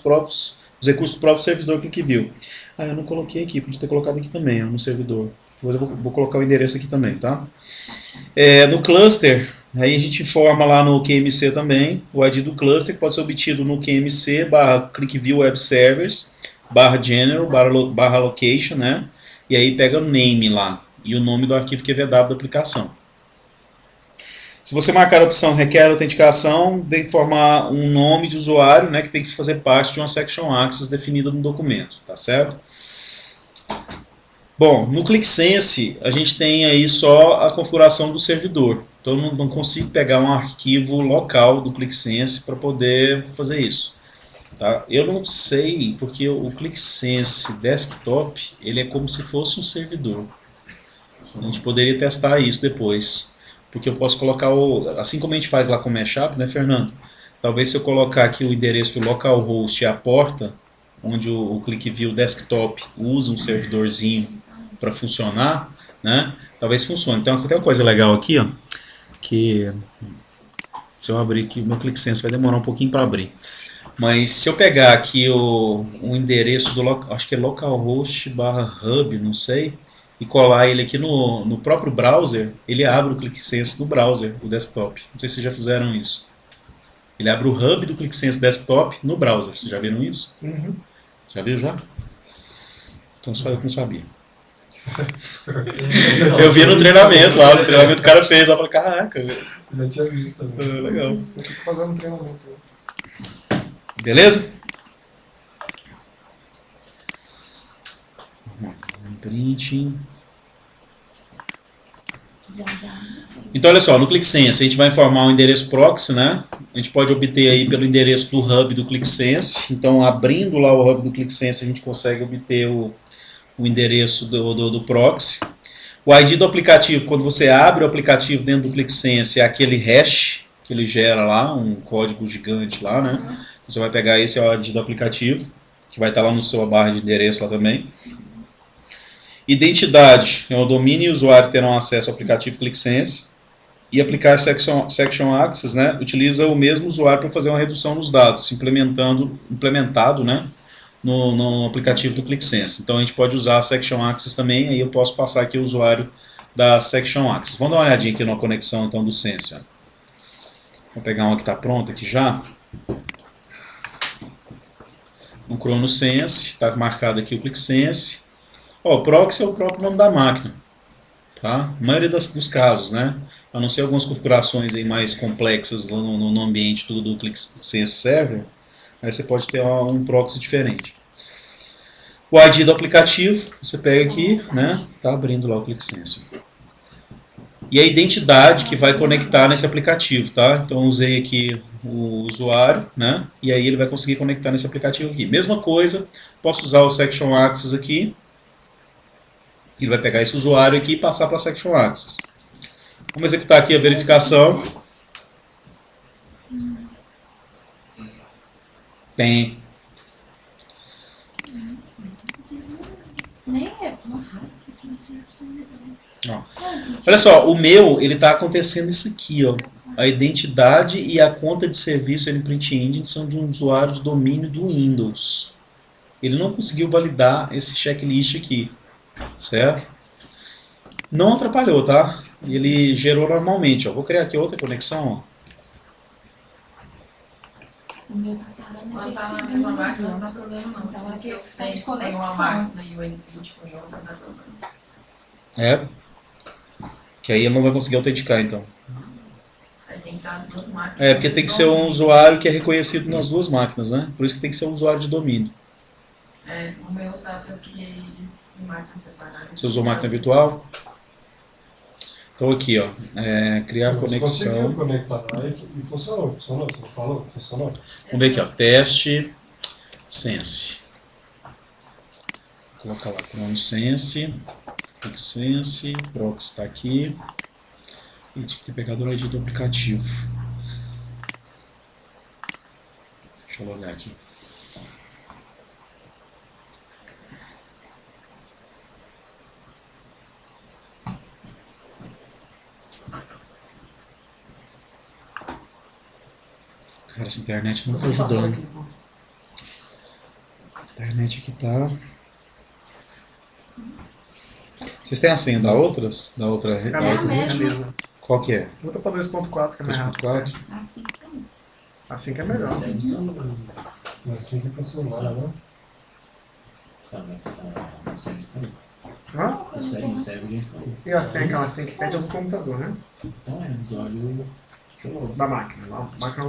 recursos do próprio servidor ClickView. Ah, eu não coloquei aqui, podia ter colocado aqui também, ó, no servidor. Depois eu vou colocar o endereço aqui também, tá? No cluster, aí a gente informa lá no QMC também, o ID do cluster, que pode ser obtido no QMC /ClickView Web Servers, /general, /location, né? E aí pega o name lá, e o nome do arquivo QVW da aplicação. Se você marcar a opção requer autenticação, tem que informar um nome de usuário, né, que tem que fazer parte de uma section access definida no documento, tá certo? Bom, no ClickSense a gente tem aí só a configuração do servidor, então eu não consigo pegar um arquivo local do ClickSense para poder fazer isso. Tá? Eu não sei, porque o ClickSense Desktop ele é como se fosse um servidor. A gente poderia testar isso depois. Porque eu posso colocar, assim como a gente faz lá com o Mashup, né, Fernando? Talvez se eu colocar aqui o endereço localhost e a porta, onde o ClickView Desktop usa um servidorzinho para funcionar, né? Talvez funcione. Então tem uma coisa legal aqui, ó, que se eu abrir aqui o meu ClickSense vai demorar um pouquinho para abrir. Mas se eu pegar aqui o endereço do, acho que é localhost/hub, não sei, e colar ele aqui no próprio browser, ele abre o ClickSense no browser, o desktop. Não sei se vocês já fizeram isso. Ele abre o hub do ClickSense Desktop no browser. Vocês já viram isso? Uhum. Já viu já? Então só eu que não sabia. Eu vi no treinamento lá, no treinamento o cara fez lá, eu falei, caraca, velho. Já tinha visto também. Legal. Eu tenho que fazer um treinamento. Beleza? Printing. Então olha só, no ClickSense a gente vai informar o endereço proxy, né? A gente pode obter aí pelo endereço do hub do ClickSense. Então abrindo lá o hub do ClickSense a gente consegue obter o endereço do proxy. O ID do aplicativo, quando você abre o aplicativo dentro do ClickSense, é aquele hash que ele gera lá, um código gigante lá, né? Então, você vai pegar esse ID do aplicativo, que vai estar lá no seu barra de endereço lá também. Identidade é o domínio e o usuário terão acesso ao aplicativo ClickSense. E aplicar Section Access, né, utiliza o mesmo usuário para fazer uma redução nos dados, implementado, né, no aplicativo do ClickSense. Então a gente pode usar a Section Access também, aí eu posso passar aqui o usuário da Section Access. Vamos dar uma olhadinha aqui na conexão então do Sense. Ó. Vou pegar uma que está pronta aqui já. No ChronoSense, está marcado aqui o ClickSense. Ó, o proxy é o próprio nome da máquina, tá? A maioria dos casos, né? A não ser algumas configurações aí mais complexas lá no ambiente do ClickSense Server, aí você pode ter um proxy diferente. O ID do aplicativo, você pega aqui, né? Tá abrindo lá o ClickSense. E a identidade que vai conectar nesse aplicativo, tá? Então eu usei aqui o usuário, né? E aí ele vai conseguir conectar nesse aplicativo aqui. Mesma coisa, posso usar o Section Access aqui. Ele vai pegar esse usuário aqui e passar para a Section Access. Vamos executar aqui a verificação. Tem. Ó. Olha só, o meu, ele está acontecendo isso aqui, ó. A identidade e a conta de serviço Print Engine são de um usuário de domínio do Windows. Ele não conseguiu validar esse checklist aqui, certo? Não atrapalhou, tá? Ele gerou normalmente, ó. Vou criar aqui outra conexão, ó. O meu tá parando. Quando tá na mesma máquina não dá problema não. Se o seu Sense tem uma máquina e o input foi outra, não dá problema. É. Que aí ele não vai conseguir autenticar, então. Aí tem que estar as duas máquinas. É, porque tem que ser um usuário que é reconhecido nas duas máquinas, né? Por isso que tem que ser um usuário de domínio. É, o meu tá, eu criei eles em máquinas separadas. Você usou máquina virtual? Então aqui, ó, criar Você conexão. conseguiu conectar aí e funcionou, você não falou? Funcionou? Vamos ver aqui, ó, teste Sense. Vou colocar lá ChronoSense, ClickSense, Proxy está aqui. Ele tinha que ter pegado o ID do aplicativo. Deixa eu logar aqui. Cara, essa internet não tá ajudando. A internet aqui tá... Vocês têm a senha da outras? Da outra rede? É a mesma. Qual que é? Muda pra 2.4, que é mais rápido. 2.4? Assim também. Assim que é melhor. Não é assim que é pra celular, né? Sabe, o serviço também. Hã? O serve já instalou. E a senha, aquela senha que pede é do computador, né? Então é, usuário da máquina.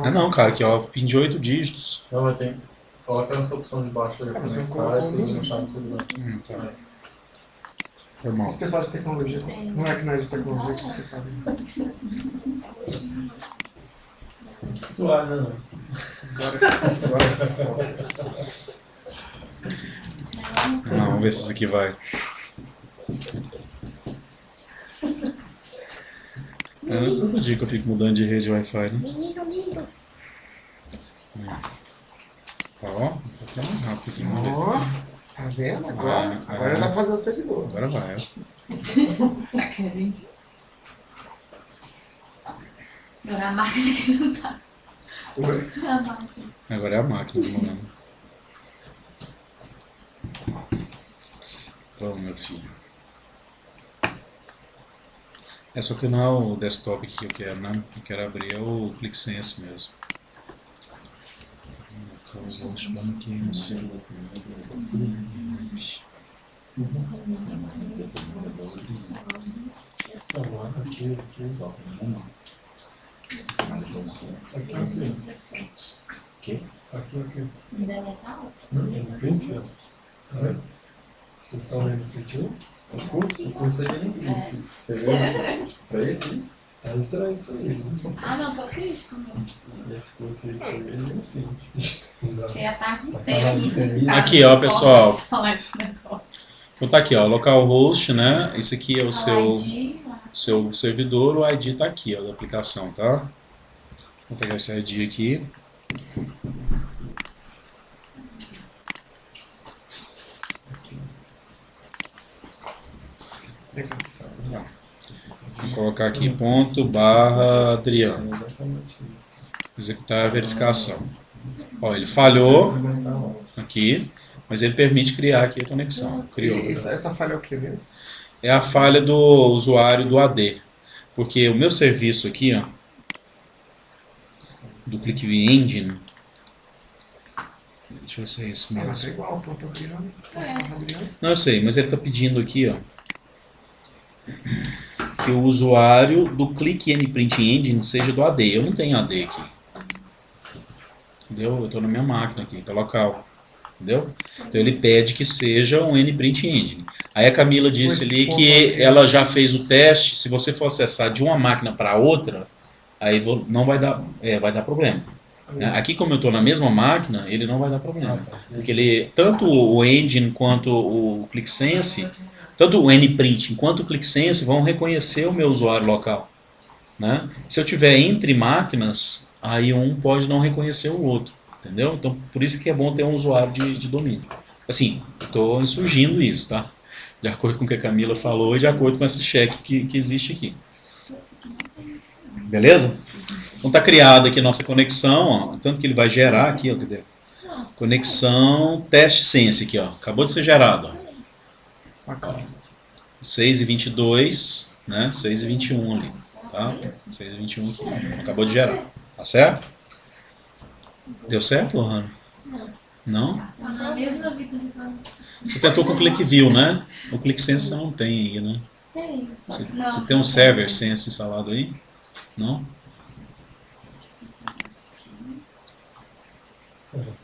Ah não, cara, aqui ó, PIN de 8 dígitos. Não, mas tem. Coloca essa opção de baixo aí. Você Conectar, colocou vocês no- vão achar no celular. Tá. Normal. Esse pessoal de tecnologia, não é que não é de tecnologia que você fala. Usuário, né? Não, vamos ver se isso aqui vai. É todo dia que eu fico mudando de rede Wi-Fi, né? Menino lindo. Ó, tá mais rápido aqui, vamos ver. Ó, tá vendo? Agora dá pra fazer o servidor. Agora vai, ó. Agora a máquina que não tá. Oi? A máquina. Agora é a máquina do momento. Vamos, meu filho. É só que não é o desktop que eu quero, né? Eu quero abrir é o ClickSense mesmo. Aqui. Deletar? Vocês estão vendo o feitiço? O curso aí nem existe. Você vê? Pra esse? É estranho isso aí, né? Ah, não, tô crítico, meu. Esse curso aí foi ele, enfim. Fiquei a tarde inteira. Aqui, ó, pessoal. Falar esse negócio. Então tá aqui, ó, localhost, né? Esse aqui é o ID, seu servidor, o ID tá aqui, ó, da aplicação, tá? Vou pegar esse ID aqui. Vou colocar aqui ponto barra Adriano. Executar a verificação. Ó, ele falhou aqui, mas ele permite criar aqui a conexão. Criou. Essa falha é o que mesmo? É a falha do usuário do AD. Porque o meu serviço aqui, ó, do ClickView Engine, deixa eu ver se é isso Ela mesmo. tá igual, ponto Adriano. Não, eu sei, mas ele está pedindo aqui, ó, que o usuário do Click Print Engine seja do AD. Eu não tenho AD aqui. Entendeu? Eu estou na minha máquina aqui, está local. Entendeu? Então ele pede que seja um Print Engine. Aí a Camila disse ali que ela já fez o teste. Se você for acessar de uma máquina para outra, aí não vai dar, vai dar problema. Aqui, como eu estou na mesma máquina, ele não vai dar problema. Porque ele, tanto o Engine quanto o ClickSense, tanto o NPrint quanto o ClickSense vão reconhecer o meu usuário local. Né? Se eu tiver entre máquinas, aí um pode não reconhecer o outro. Entendeu? Então, por isso que é bom ter um usuário de domínio. Assim, estou insurgindo isso, tá? De acordo com o que a Camila falou e de acordo com esse cheque que existe aqui. Beleza? Então está criada aqui a nossa conexão, ó, tanto que ele vai gerar aqui, ó, cadê? Conexão teste sense aqui, ó, acabou de ser gerado. Ó. 6:22, né? 6:21 ali, tá? 6:21 aqui, acabou de gerar, tá certo? Deu certo, Lohana? Não? Na mesma vida do Você tentou com o ClickView, né? O ClickSense você não tem aí, né? Tem. Você tem um server sense instalado aí? Não?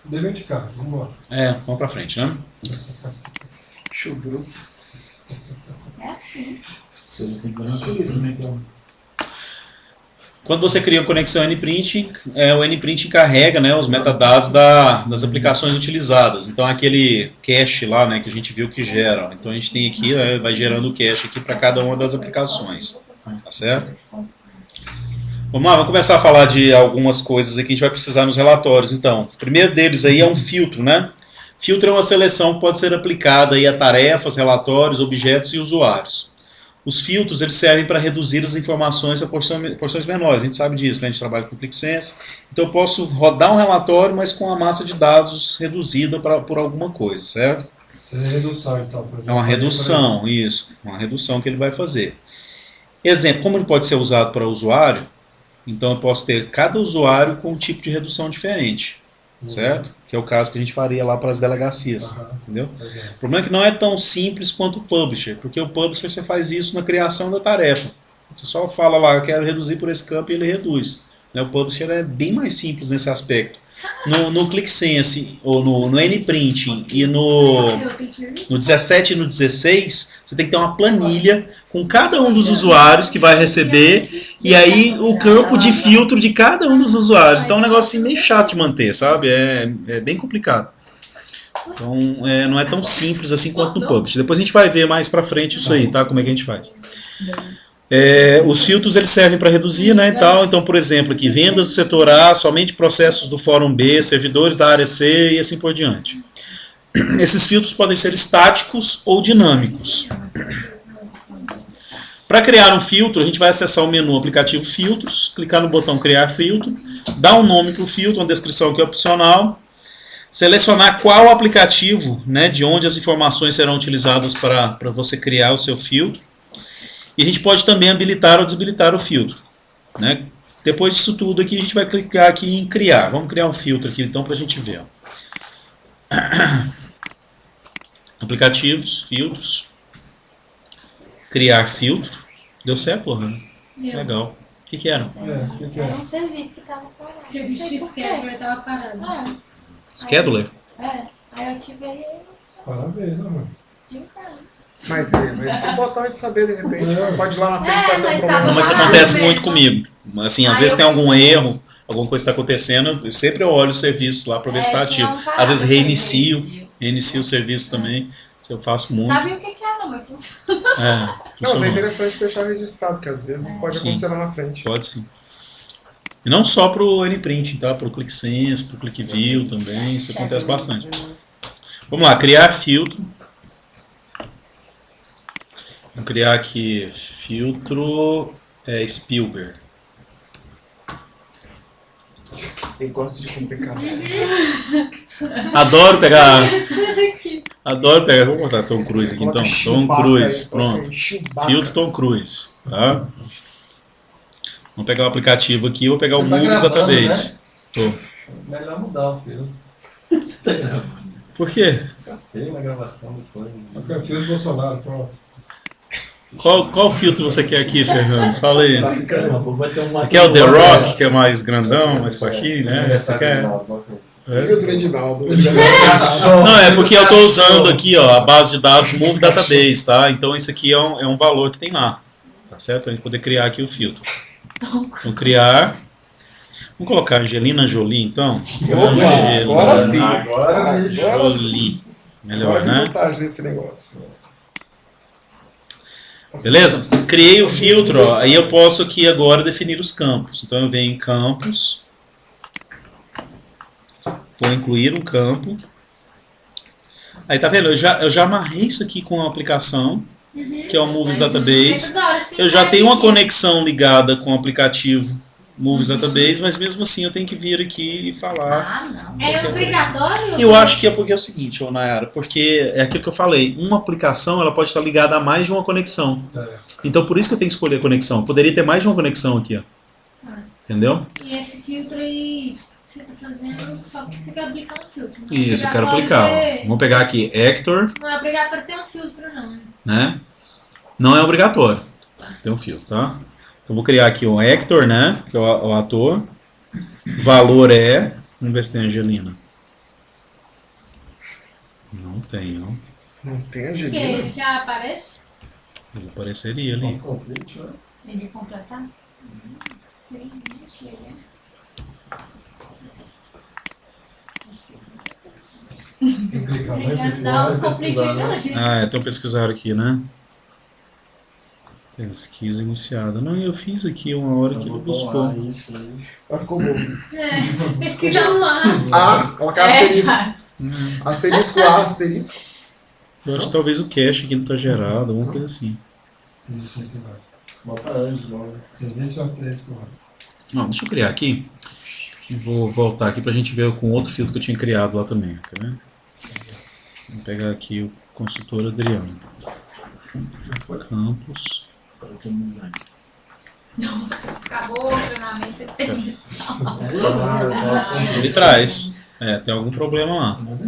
Dever de casa, vamos embora. Vamos pra frente, né? Chubrou. É assim. Quando você cria uma conexão NPrint, o NPrint carrega, né, os metadados das aplicações utilizadas. Então aquele cache lá, né, que a gente viu que gera. Então a gente tem aqui, vai gerando o cache aqui para cada uma das aplicações. Tá certo? Vamos lá, vamos começar a falar de algumas coisas aqui que a gente vai precisar nos relatórios. Então, o primeiro deles aí é um filtro, né? Filtro é uma seleção que pode ser aplicada aí a tarefas, relatórios, objetos e usuários. Os filtros eles servem para reduzir as informações a porções menores, a gente sabe disso, né? A gente trabalha com ClickSense. Então eu posso rodar um relatório, mas com a massa de dados reduzida por alguma coisa, certo? Isso é redução, então, por exemplo. É uma redução, isso. Uma redução que ele vai fazer. Exemplo, como ele pode ser usado para usuário, então eu posso ter cada usuário com um tipo de redução diferente, certo? Que é o caso que a gente faria lá para as delegacias, entendeu? O problema é que não é tão simples quanto o publisher, porque o publisher você faz isso na criação da tarefa. Você só fala lá, eu quero reduzir por esse campo e ele reduz. O publisher é bem mais simples nesse aspecto. No ClickSense, ou no NPrint e no 17 e no 16, você tem que ter uma planilha com cada um dos usuários que vai receber e aí o campo de filtro de cada um dos usuários. Então é um negócio assim, meio chato de manter, sabe? É bem complicado. Então não é tão simples assim quanto no Publish. Depois a gente vai ver mais pra frente isso aí, tá? Como é que a gente faz. Os filtros eles servem para reduzir, né, e tal. Então, por exemplo, aqui, vendas do setor A, somente processos do fórum B, servidores da área C e assim por diante. Esses filtros podem ser estáticos ou dinâmicos. Para criar um filtro, a gente vai acessar o menu aplicativo filtros, clicar no botão criar filtro, dar um nome para o filtro, uma descrição que é opcional, selecionar qual aplicativo, né, de onde as informações serão utilizadas para você criar o seu filtro. E a gente pode também habilitar ou desabilitar o filtro, né? Depois disso tudo aqui, a gente vai clicar aqui em criar. Vamos criar um filtro aqui então para a gente ver. Ó. Aplicativos, filtros, criar filtro. Deu certo, Lohana? Legal. O que era? Era um serviço que estava parado. Serviço de scheduler estava parado. Scheduler? Aí eu ativei ele. Parabéns, amor. De um cara. Mas esse botão é de saber, de repente, pode ir lá na frente para ter um problema. Não, mas isso acontece muito comigo. Assim, às vezes tem algum erro, alguma coisa está acontecendo, sempre eu olho os serviços lá para ver se está ativo. Às vezes reinicio o serviço também, eu faço muito. Sabe o que é, não, mas funciona. Não, mas é interessante deixar registrado, porque às vezes pode acontecer lá na frente. Pode sim. E não só para o NPrint, tá? Para o ClickSense, para o ClickView também, isso acontece bastante. Vamos lá, criar filtro. Vou criar aqui filtro Spielberg. Ele gosta de complicação. Adoro pegar. Vou botar Tom Cruise aqui então. Tom Cruise, pronto. Filtro Tom Cruise, tá? Vamos pegar o aplicativo aqui, vou pegar o Movies Database. Tô. Melhor mudar o filtro. Você tá gravando. Por quê? Tá feio na gravação depois. É o filtro do Bolsonaro, pronto. Qual filtro você quer aqui, Fernando? Fala aí. Tá ficando bom. Vai ter um quer o The Rock, que é mais grandão, mais baixinho, né? Você quer? Filtro Edinaldo. Não, é porque eu estou usando aqui ó, a base de dados Move Database, tá? Então isso aqui é um valor que tem lá, tá certo? Para a gente poder criar aqui o filtro. Então criar. Vamos colocar Angelina Jolie então? Agora sim. Agora Jolie. Melhor, né? Vantagem desse negócio. Beleza? Criei o filtro, ó. Aí eu posso aqui agora definir os campos. Então eu venho em campos, vou incluir um campo. Aí tá vendo? Eu já amarrei isso aqui com a aplicação, que é o Movies Database. Eu já tenho uma conexão ligada com o aplicativo Movies Database, mas mesmo assim eu tenho que vir aqui e falar. É obrigatório? Eu acho que é porque é o seguinte, Nayara, porque é aquilo que eu falei, uma aplicação ela pode estar ligada a mais de uma conexão. Então por isso que eu tenho que escolher a conexão. Eu poderia ter mais de uma conexão aqui, ó. Entendeu? E esse filtro aí você está fazendo só porque você quer aplicar um filtro. Isso, eu quero aplicar. Vamos pegar aqui Hector. Não é obrigatório ter um filtro, não. Né? Não é obrigatório ter um filtro, tá? Então vou criar aqui o Hector, né? Que é o ator. Valor é. Vamos ver se tem Angelina. Não tem, ó. Não tem Angelina? Porque já aparece? Ele apareceria ali. Ele ia completar? Tem um pesquisar aqui, né? Pesquisa iniciada. Não, eu fiz aqui uma hora que ele buscou. Ela ficou boa. Pesquisando lá. Ah, colocar asterisco. Asterisco A, asterisco. Eu acho que talvez o cache aqui não tá gerado, alguma coisa assim. Bota antes logo. Serviço asterisco lá. Não, deixa eu criar aqui. Eu vou voltar aqui pra gente ver com outro filtro que eu tinha criado lá também, tá vendo? Vou pegar aqui o consultor Adriano. Campos. Agora eu tô no design. Nossa, acabou o treinamento e permissão. Ele traz. É, tem algum problema lá. Nada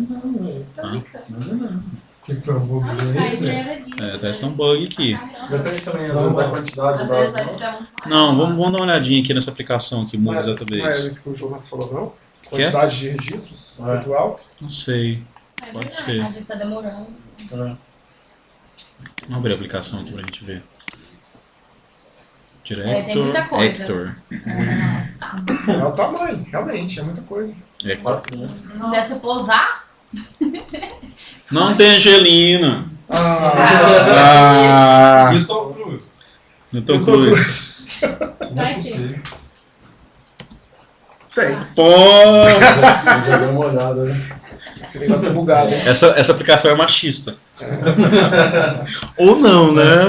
não. O que foi um bugzinho aí? Deve ser um bug aqui. Depende também, às vezes, da quantidade de Às vezes dados. eles dão Não, vamos dar uma olhadinha aqui nessa aplicação aqui, Movies Não é Database. isso que o Jonas falou, não? Quantidade de registros muito alto. Não sei. Pode ser. Às vezes tá demorando. Vamos abrir a aplicação aqui pra gente ver. tem Director, muita coisa. Hector. É o tamanho, realmente, é muita coisa. Hector. Não deve ser pousar? Não tem Angelina. Ah. E o Tom Cruise? Tom Cruise. Não é possível. Tem. Pô! Já deu uma olhada, né? Esse negócio é bugado. Essa aplicação é machista. Ou não, né?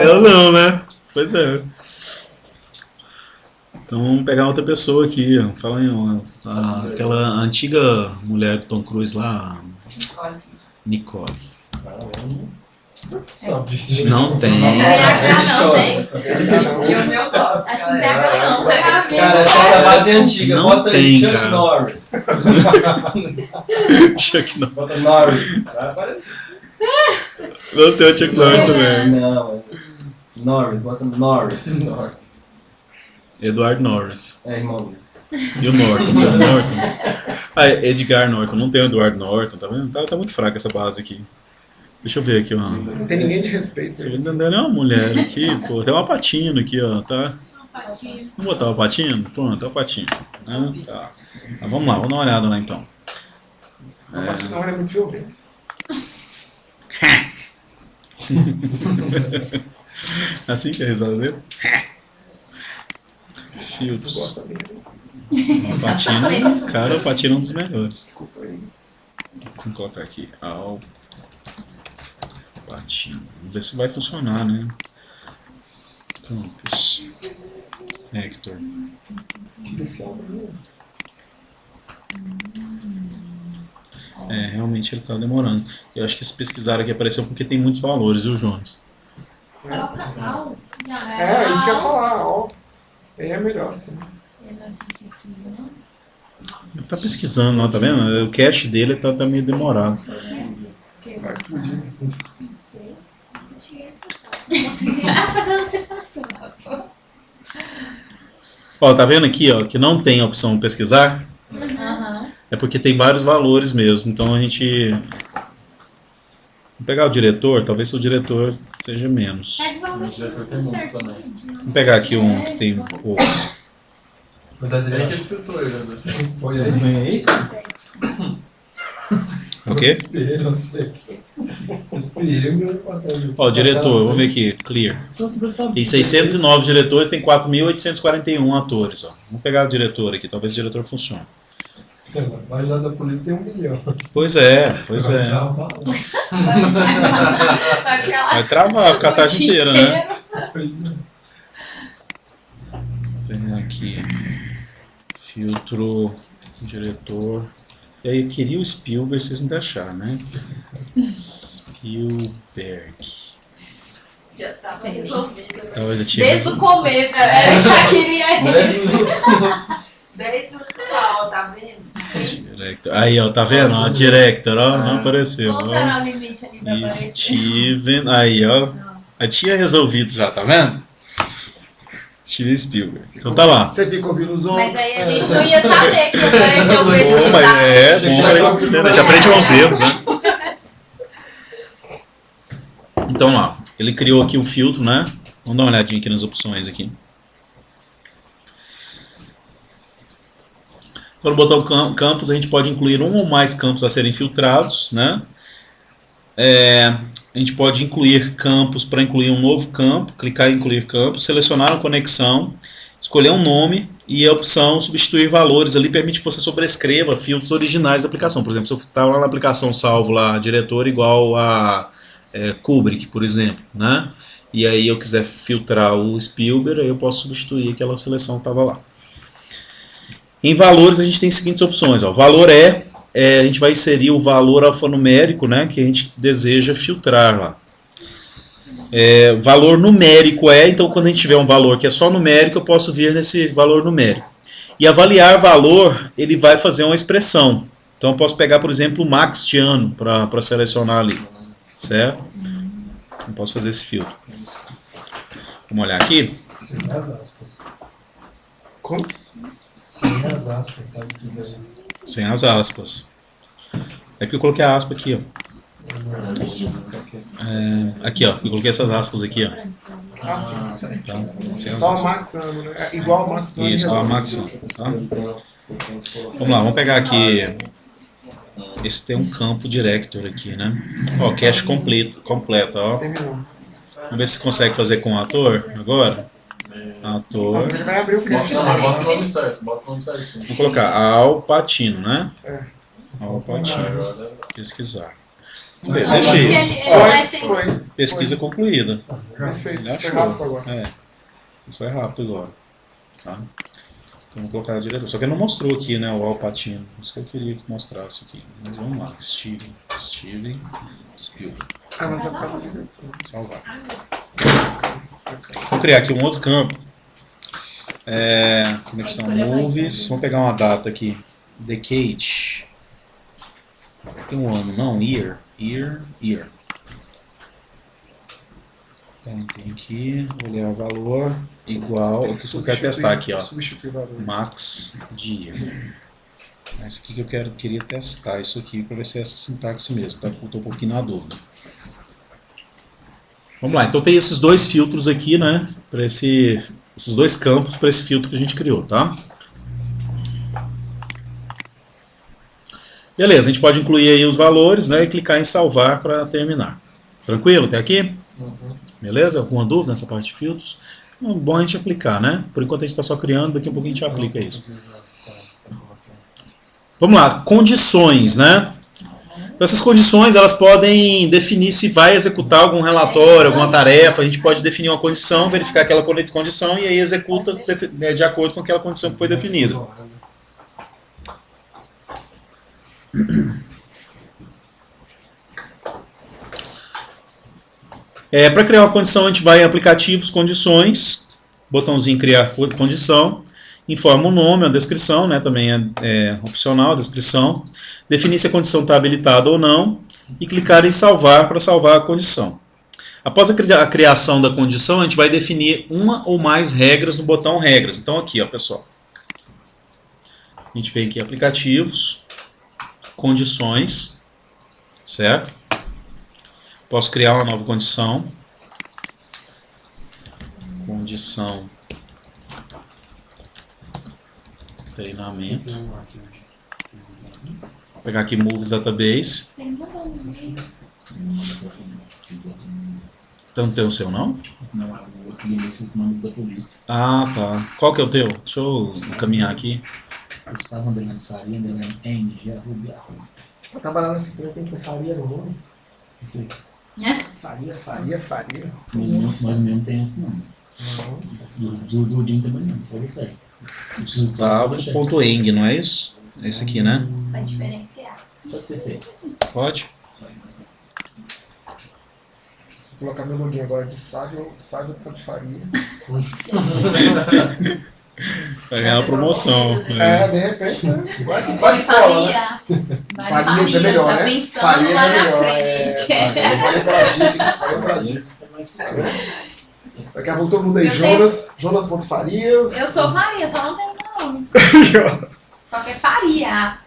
Ou não, né? Pois é. Então vamos pegar outra pessoa aqui. Fala aí, aquela antiga mulher do Tom Cruise lá, Nicole. Não tem. Não tem. E o meu gosto. Acho que não tem água não. Cara, essa base é antiga. Não Bota tem, aí Chuck cara. Norris. Chuck Norris. Bota Norris. Vai aparecer. Não tem o Chuck Norris também. Não, Norris. Bota Norris. Eduardo Norris. É, irmão. E o Norton, tem o Norton. Ah, Edgar Norton, não tem o Eduardo Norton, tá vendo? Tá muito fraca essa base aqui. Deixa eu ver aqui, ó. Não tem ninguém de respeito. Você não entendeu nenhuma mulher aqui, pô. Tem uma patina aqui, ó, tá? Vamos botar uma patina? Pronto, é uma patina. Né? Tá. Mas vamos lá, vamos dar uma olhada lá então. A parte não é muito violenta. Assim que é a risada dele? Tu Filtros. gosta mesmo. Uma patina, cara, a patina é um dos melhores. Desculpa aí. Vamos colocar aqui, patina. Vamos ver se vai funcionar, né? Campos. Hector. Tira esse álbum aí. É, realmente ele tá demorando. Eu acho que esse pesquisar aqui apareceu porque tem muitos valores, viu, Jonas? É, isso que eu ia falar, ó. Aí é melhor assim. Ele tá pesquisando, ó, tá vendo? O cache dele tá meio demorado. Vai explodir. Essa grande separação. Ó, tá vendo aqui, ó, que não tem a opção pesquisar? É porque tem vários valores mesmo, então a gente... Vamos pegar o diretor, talvez o diretor seja menos. O diretor tem muitos também. Vamos pegar aqui um que tem pouco. Mas essa é que ele filtrou, né? Foi aí. O quê? Ó, o diretor, vamos ver aqui, clear. Tem 609 diretores, tem 4.841 atores, ó. Vamos pegar o diretor aqui, talvez o diretor funcione. Mas lá da polícia tem 1 milhão. Pois é, pois é. Vai travar, vai ficar a tarde inteira, né? Pois é. Vou pegar aqui. Filtro, diretor. E aí eu queria o Spielberg, vocês não deixaram, né? Spielberg. Já tava resolvido. Talvez eu tive... Desde o começo, eu já queria isso. Desde o final, tá vendo? Director. Aí, ó, tá vendo? Ó, Director, ó, não apareceu. Qual será o limite ali pra aparecer? Steven, aí, ó. Eu tinha resolvido já, tá vendo? Steven Spielberg. Então tá lá. Você fica ouvindo os outros. Mas aí a gente não ia saber que apareceu o Bom, pesquisar. mas é, bom, a gente aprende com os erros, né? Então lá, ele criou aqui um filtro, né? Vamos dar uma olhadinha aqui nas opções aqui. Então, no botão campos, a gente pode incluir um ou mais campos a serem filtrados, né? a gente pode incluir campos para incluir um novo campo, clicar em incluir campos, selecionar uma conexão, escolher um nome e a opção substituir valores ali permite que você sobrescreva filtros originais da aplicação. Por exemplo, se eu estava lá na aplicação salvo lá, diretor igual a Kubrick, por exemplo, né? E aí eu quiser filtrar o Spielberg, aí eu posso substituir aquela seleção que estava lá. Em valores a gente tem as seguintes opções. Ó. Valor a gente vai inserir o valor alfanumérico, né, que a gente deseja filtrar lá. Valor numérico então quando a gente tiver um valor que é só numérico, eu posso vir nesse valor numérico. E avaliar valor, ele vai fazer uma expressão. Então eu posso pegar, por exemplo, o max de ano para selecionar ali. Certo? Eu posso fazer esse filtro. Vamos olhar aqui. Sem as aspas. Como? Sem as aspas, sabe? Sem as aspas. É que eu coloquei a aspa aqui, ó. Aqui, ó. Eu coloquei essas aspas aqui, ó. Ah, sim, isso aí. Tá? Sem Só as a Max Ano, né? É igual a Max Ano. Isso, a Max Ano. Tá? Vamos lá, vamos pegar aqui. Esse tem um campo director aqui, né? Ó, cache completo, ó. Terminou. Vamos ver se consegue fazer com o ator agora. Ator. Ele vai abrir o cache. Não, mas bota o nome certo, bota o nome certinho. Vou colocar Al Pacino, né? Al Ah, Pacino. agora- Pesquisar. Vamos ver, deixa aí. Pesquisa concluída. Perfeito. Ele Foi achou. rápido agora. Foi rápido agora. Tá? Então vou colocar a diretor. Só que ele não mostrou aqui, né, o Al Pacino. Isso que eu queria que mostrasse aqui. Mas vamos lá. Steven Spielberg. Ah, mas é por causa do diretor. Salvar. Vou criar aqui um outro campo. Conexão Movies. Vamos pegar uma data aqui. Decade. Tem um ano, não? Year. Então, tem aqui, olhar valor igual. Aqui eu quero testar aqui, ó. Max Year. Esse aqui que eu queria testar isso aqui para ver se é essa sintaxe mesmo, tá? Eu tô um pouquinho na dúvida. Vamos lá, então tem esses dois filtros aqui, né? Para esses dois campos para esse filtro que a gente criou, tá? Beleza, a gente pode incluir aí os valores, né? E clicar em salvar para terminar. Tranquilo até aqui? Beleza? Alguma dúvida nessa parte de filtros? É bom a gente aplicar, né? Por enquanto a gente está só criando, daqui a pouquinho a gente aplica isso. Vamos lá, condições, né? Então essas condições, elas podem definir se vai executar algum relatório, alguma tarefa. A gente pode definir uma condição, verificar aquela condição e aí executa de acordo com aquela condição que foi definida. Para criar uma condição, a gente vai em aplicativos, condições, botãozinho criar condição, informa o nome, a descrição, né, também é opcional a descrição, definir se a condição está habilitada ou não e clicar em salvar para salvar a condição. Após a criação da condição, a gente vai definir uma ou mais regras no botão regras. Então aqui, ó, pessoal, a gente vem aqui aplicativos, condições, certo? Posso criar uma nova condição. Condição treinamento. Vou pegar aqui Movies Database. Então não tem o seu, não? Não, o outro desses nomes da polícia. Ah, tá. Qual que é o teu? Deixa eu caminhar aqui. Gustavo Underline Faria, Underline NG, Rubia. Pra trabalhar nessa empresa tem que ter Faria no nome. Faria. Nós mesmo tem esse nome. Do Jim também não, pode ser. Gustavo.eng, não é isso? Esse aqui, né? Pra diferenciar. Pode ser C. Pode? Vou colocar meu login agora de Sávio Tanto Faria. Vai ganhar uma promoção. De repente, né? Oi, Farias. Farias é melhor, já né? pensando Farias lá é na melhor. frente. Daqui a pouco todo mundo aí, Jonas.Farias. Eu sou Faria, só não tenho nome. Só que é Faria.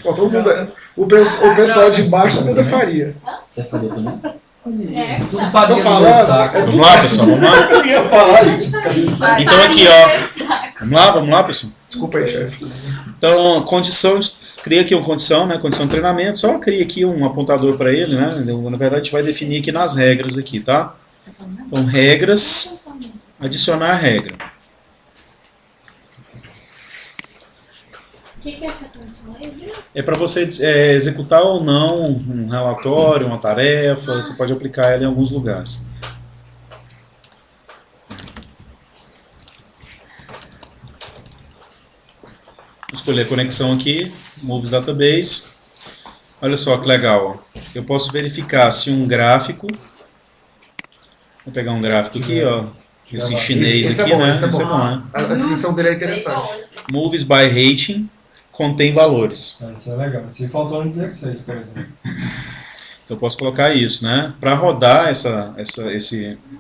Ó, todo mundo, o pessoal de baixo todo mundo é Faria. Você é Faria também? Tudo farinha Tô no falando. meu saco. Vamos lá, pessoal, vamos lá. Eu ia falar isso. Então aqui, ó. Vamos lá, pessoal. Desculpa aí, chefe. Então, cria aqui uma condição, né? Condição de treinamento, só cria aqui um apontador para ele, né? Na verdade, a gente vai definir aqui nas regras aqui, tá? Então, regras, adicionar regra. O que é essa condição aí? É para você executar ou não um relatório, uma tarefa, você pode aplicar ela em alguns lugares. Vou escolher a conexão aqui, Moves Database. Olha só que legal, ó. Eu posso verificar se um gráfico, vou pegar um gráfico aqui, ó, esse em chinês esse aqui, é bom, né? esse é Esse é bom. bom, né? A descrição dele é interessante. Moves by Rating contém valores. Isso é legal. Se faltou no 16, por exemplo. Então eu posso colocar isso, né? Para rodar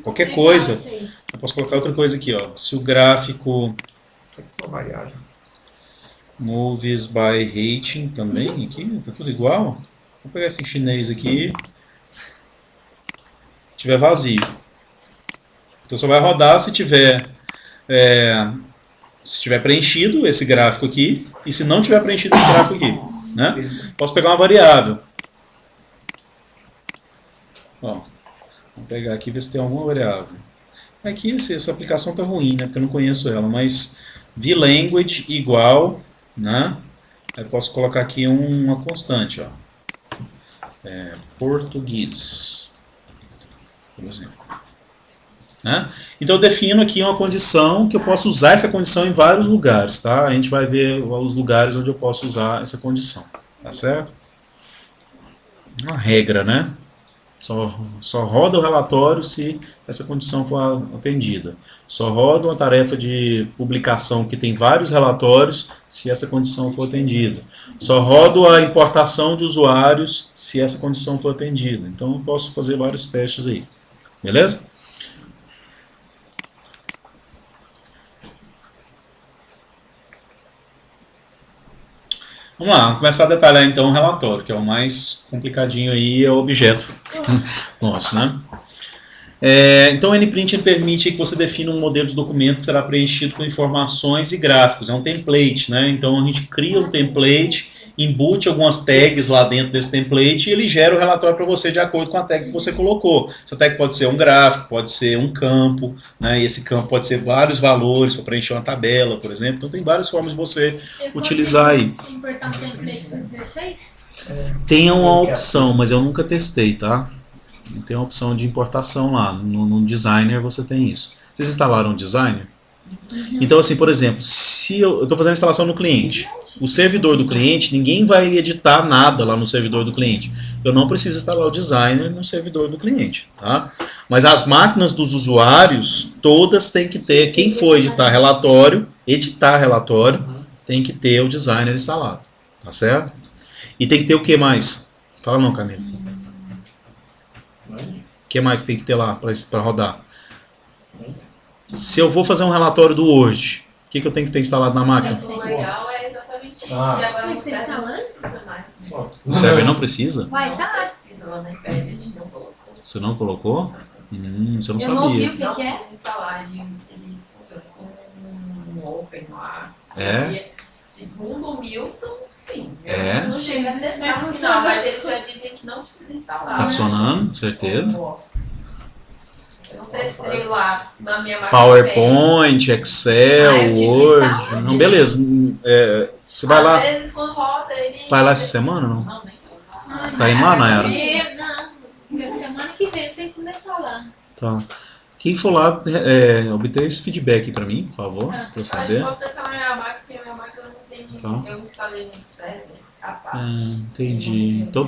qualquer coisa, eu posso colocar outra coisa aqui, ó. Se o gráfico Moves by Rating também aqui, tá tudo igual. Vou pegar esse em chinês aqui. Tiver vazio. Então só vai rodar se tiver preenchido esse gráfico aqui e se não tiver preenchido esse gráfico aqui, né? Posso pegar uma variável. Ó, vou pegar aqui e ver se tem alguma variável. Aqui essa aplicação tá ruim, né? Porque eu não conheço ela, mas vLanguage igual, né? Aí posso colocar aqui uma constante, ó. Português, por exemplo. Né? Então eu defino aqui uma condição que eu posso usar essa condição em vários lugares, tá? A gente vai ver os lugares onde eu posso usar essa condição, tá certo? Uma regra, né? Só roda o relatório se essa condição for atendida. Só roda uma tarefa de publicação que tem vários relatórios se essa condição for atendida. Só roda a importação de usuários se essa condição for atendida. Então eu posso fazer vários testes aí. Beleza? Vamos lá, vamos começar a detalhar então o relatório, que é o mais complicadinho aí, é o objeto nosso, né? Então o NPrint permite que você defina um modelo de documento que será preenchido com informações e gráficos, é um template, né? Então a gente cria um template, embute algumas tags lá dentro desse template e ele gera o relatório para você de acordo com a tag que você colocou. Essa tag pode ser um gráfico, pode ser um campo, né? E esse campo pode ser vários valores para preencher uma tabela, por exemplo. Então tem várias formas de você utilizar aí. Importar um template do 16? Tem uma opção, mas eu nunca testei, tá? Tem uma opção de importação lá. No Designer você tem isso. Vocês instalaram o Designer? Então, assim, por exemplo, se eu estou fazendo a instalação no cliente, o servidor do cliente, ninguém vai editar nada lá no servidor do cliente. Eu não preciso instalar o Designer no servidor do cliente, tá? Mas as máquinas dos usuários, todas têm que ter, quem for editar relatório, tem que ter o Designer instalado, tá certo? E tem que ter o que mais? Fala não, Camila. O que mais tem que ter lá para rodar? Se eu vou fazer um relatório do Word, o que eu tenho que ter instalado na máquina? O legal é exatamente isso. E agora Mas o tem server não instalando? precisa mais, né? O server não precisa? Vai, tá. Não precisa lá na iPad, a gente não colocou. Você não colocou? Você não Eu não vi sabia. o que Não que é. precisa instalar, ele funciona como um Open lá. É? E, segundo o Milton, sim. É? Eu não cheguei a testar, Mas não, funciona. mas eles já dizem que não precisa instalar. Tá funcionando, certeza. Nossa. Eu não testei lá na minha máquina. PowerPoint, Excel, eu tive que Word. instalar, Não, beleza. Você vai lá. Às vezes quando roda ele... Vai lá essa semana ou não? Não, nem tô lá. Você tá indo lá, Nayara? Não, semana que vem eu tenho que começar lá. Tá. Quem for lá, obter esse feedback pra mim, por favor, pra eu Eu acho que saber. posso testar na minha máquina, porque a minha máquina não tem... Tá. Eu instalei no server a parte. Entendi. Eu não Então,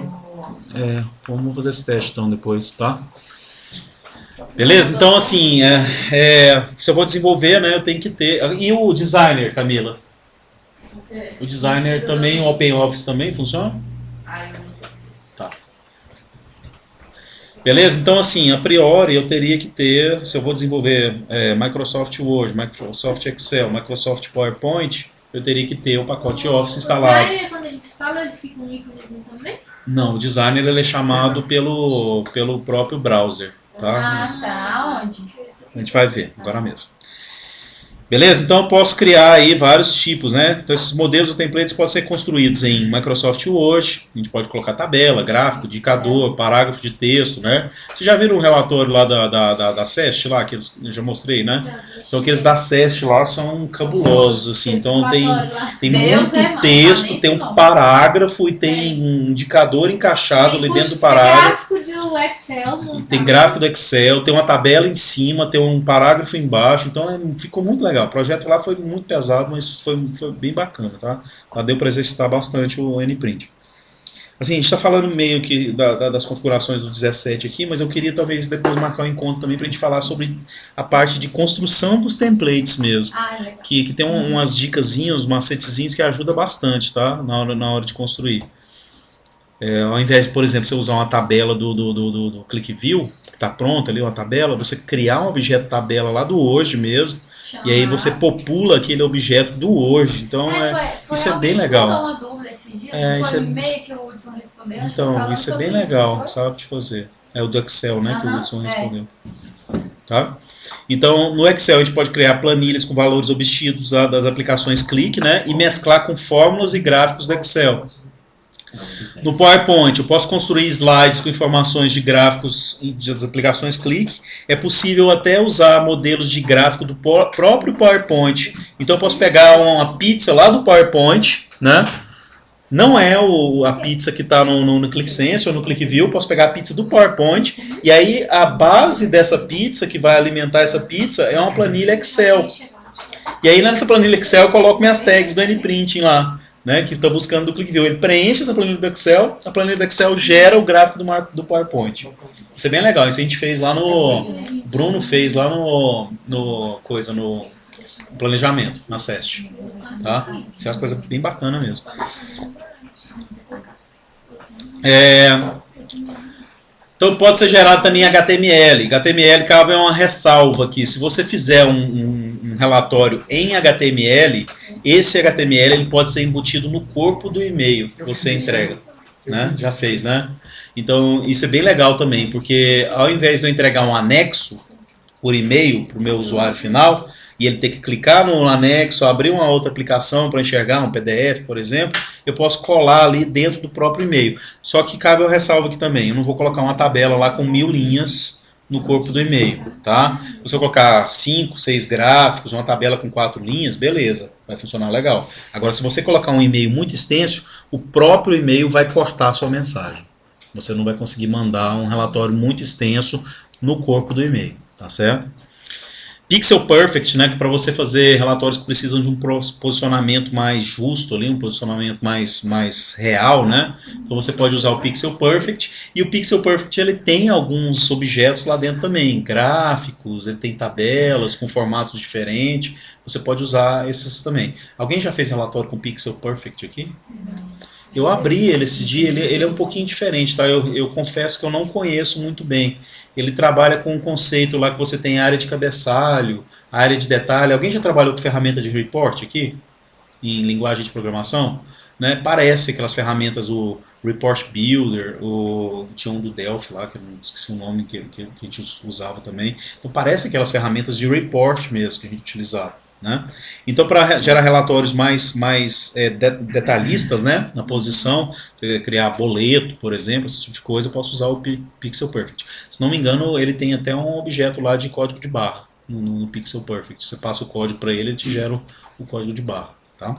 tenho vamos fazer esse teste então depois, tá? Beleza? Então, assim, se eu vou desenvolver, né, eu tenho que ter... E o designer, Camila? O designer também, o OpenOffice também funciona? Ah, eu não testei. Tá. Beleza? Então, assim, a priori eu teria que ter, se eu vou desenvolver Microsoft Word, Microsoft Excel, Microsoft PowerPoint, eu teria que ter o pacote Office instalado. O designer, quando a gente instala, ele fica um íconezinho também? Não, o designer ele é chamado pelo próprio browser. Tá? Ah, tá. Onde? A gente vai ver agora mesmo. Beleza? Então eu posso criar aí vários tipos, né? Então esses modelos ou templates podem ser construídos em Microsoft Word, a gente pode colocar tabela, gráfico, indicador, parágrafo de texto, né? Vocês já viram um relatório lá da SEST lá, que eu já mostrei, né? Então aqueles da SEST lá são cabulosos, assim, então tem muito texto, tem um parágrafo e tem um indicador encaixado ali dentro do parágrafo. Tem gráfico do Excel. Tem gráfico do Excel, tem uma tabela em cima, tem um parágrafo embaixo, então ficou muito legal. O projeto lá foi muito pesado, mas foi bem bacana, tá? Lá deu para exercitar bastante o Nprint. Assim, a gente está falando meio que das configurações do 17 aqui, mas eu queria talvez depois marcar um encontro também para a gente falar sobre a parte de construção dos templates mesmo. Que tem umas dicasinhas, uns macetezinhos que ajuda bastante, tá? Na hora de construir. Ao invés de, por exemplo, você usar uma tabela do ClickView, que está pronta ali, uma tabela, você criar um objeto tabela lá do Word mesmo, e aí você popula aquele objeto do Word. Então, isso é bem legal. Uma dúvida esses dias, Isso foi um e-mail que o Hudson respondeu. Então, isso é bem legal, sabe de fazer. É o do Excel, né, que o Hudson respondeu. Tá? Então, no Excel a gente pode criar planilhas com valores obtidos das aplicações Click, né, e mesclar com fórmulas e gráficos do Excel. No PowerPoint, eu posso construir slides com informações de gráficos das aplicações Click. É possível até usar modelos de gráfico do próprio PowerPoint. Então, eu posso pegar uma pizza lá do PowerPoint, né? Não é a pizza que está no ClickSense ou no ClickView. Eu posso pegar a pizza do PowerPoint. E aí, a base dessa pizza, que vai alimentar essa pizza, é uma planilha Excel. E aí, nessa planilha Excel, eu coloco minhas tags do Nprinting lá, né, que está buscando do ClickView. Ele preenche essa planilha do Excel, a planilha do Excel gera o gráfico do PowerPoint. Isso é bem legal, isso a gente fez lá no... Bruno fez lá no planejamento, na SEST. Tá? Isso é uma coisa bem bacana mesmo. Então pode ser gerado também HTML. HTML cabe uma ressalva aqui. Se você fizer um relatório em HTML, esse HTML ele pode ser embutido no corpo do e-mail que você entrega. Né? Já fez, né? Então isso é bem legal também, porque ao invés de eu entregar um anexo por e-mail para o meu usuário final, e ele ter que clicar no anexo, abrir uma outra aplicação para enxergar um PDF, por exemplo, eu posso colar ali dentro do próprio e-mail. Só que cabe eu ressalvo aqui também, eu não vou colocar uma tabela lá com 1000 linhas no corpo do e-mail, tá? Se eu colocar 5, 6 gráficos, uma tabela com 4 linhas, beleza, vai funcionar legal. Agora, se você colocar um e-mail muito extenso, o próprio e-mail vai cortar a sua mensagem. Você não vai conseguir mandar um relatório muito extenso no corpo do e-mail, tá certo? Pixel Perfect, né, que para você fazer relatórios que precisam de um posicionamento mais justo, ali, um posicionamento mais real, né? Então você pode usar o Pixel Perfect, e o Pixel Perfect ele tem alguns objetos lá dentro também, gráficos, ele tem tabelas com formatos diferentes, você pode usar esses também. Alguém já fez relatório com Pixel Perfect aqui? Eu abri ele esse dia, ele é um pouquinho diferente, tá? Eu confesso que eu não conheço muito bem. Ele trabalha com um conceito lá que você tem área de cabeçalho, área de detalhe. Alguém já trabalhou com ferramenta de report aqui? Em linguagem de programação? Né? Parece aquelas ferramentas, o Report Builder, tinha um do Delphi lá, que eu não esqueci o nome que a gente usava também. Então parece aquelas ferramentas de report mesmo que a gente utilizava. Né? Então, para gerar relatórios mais detalhistas, né, na posição, você criar boleto, por exemplo, esse tipo de coisa, eu posso usar o Pixel Perfect. Se não me engano, ele tem até um objeto lá de código de barra no Pixel Perfect. Você passa o código para ele te gera o código de barra. Tá?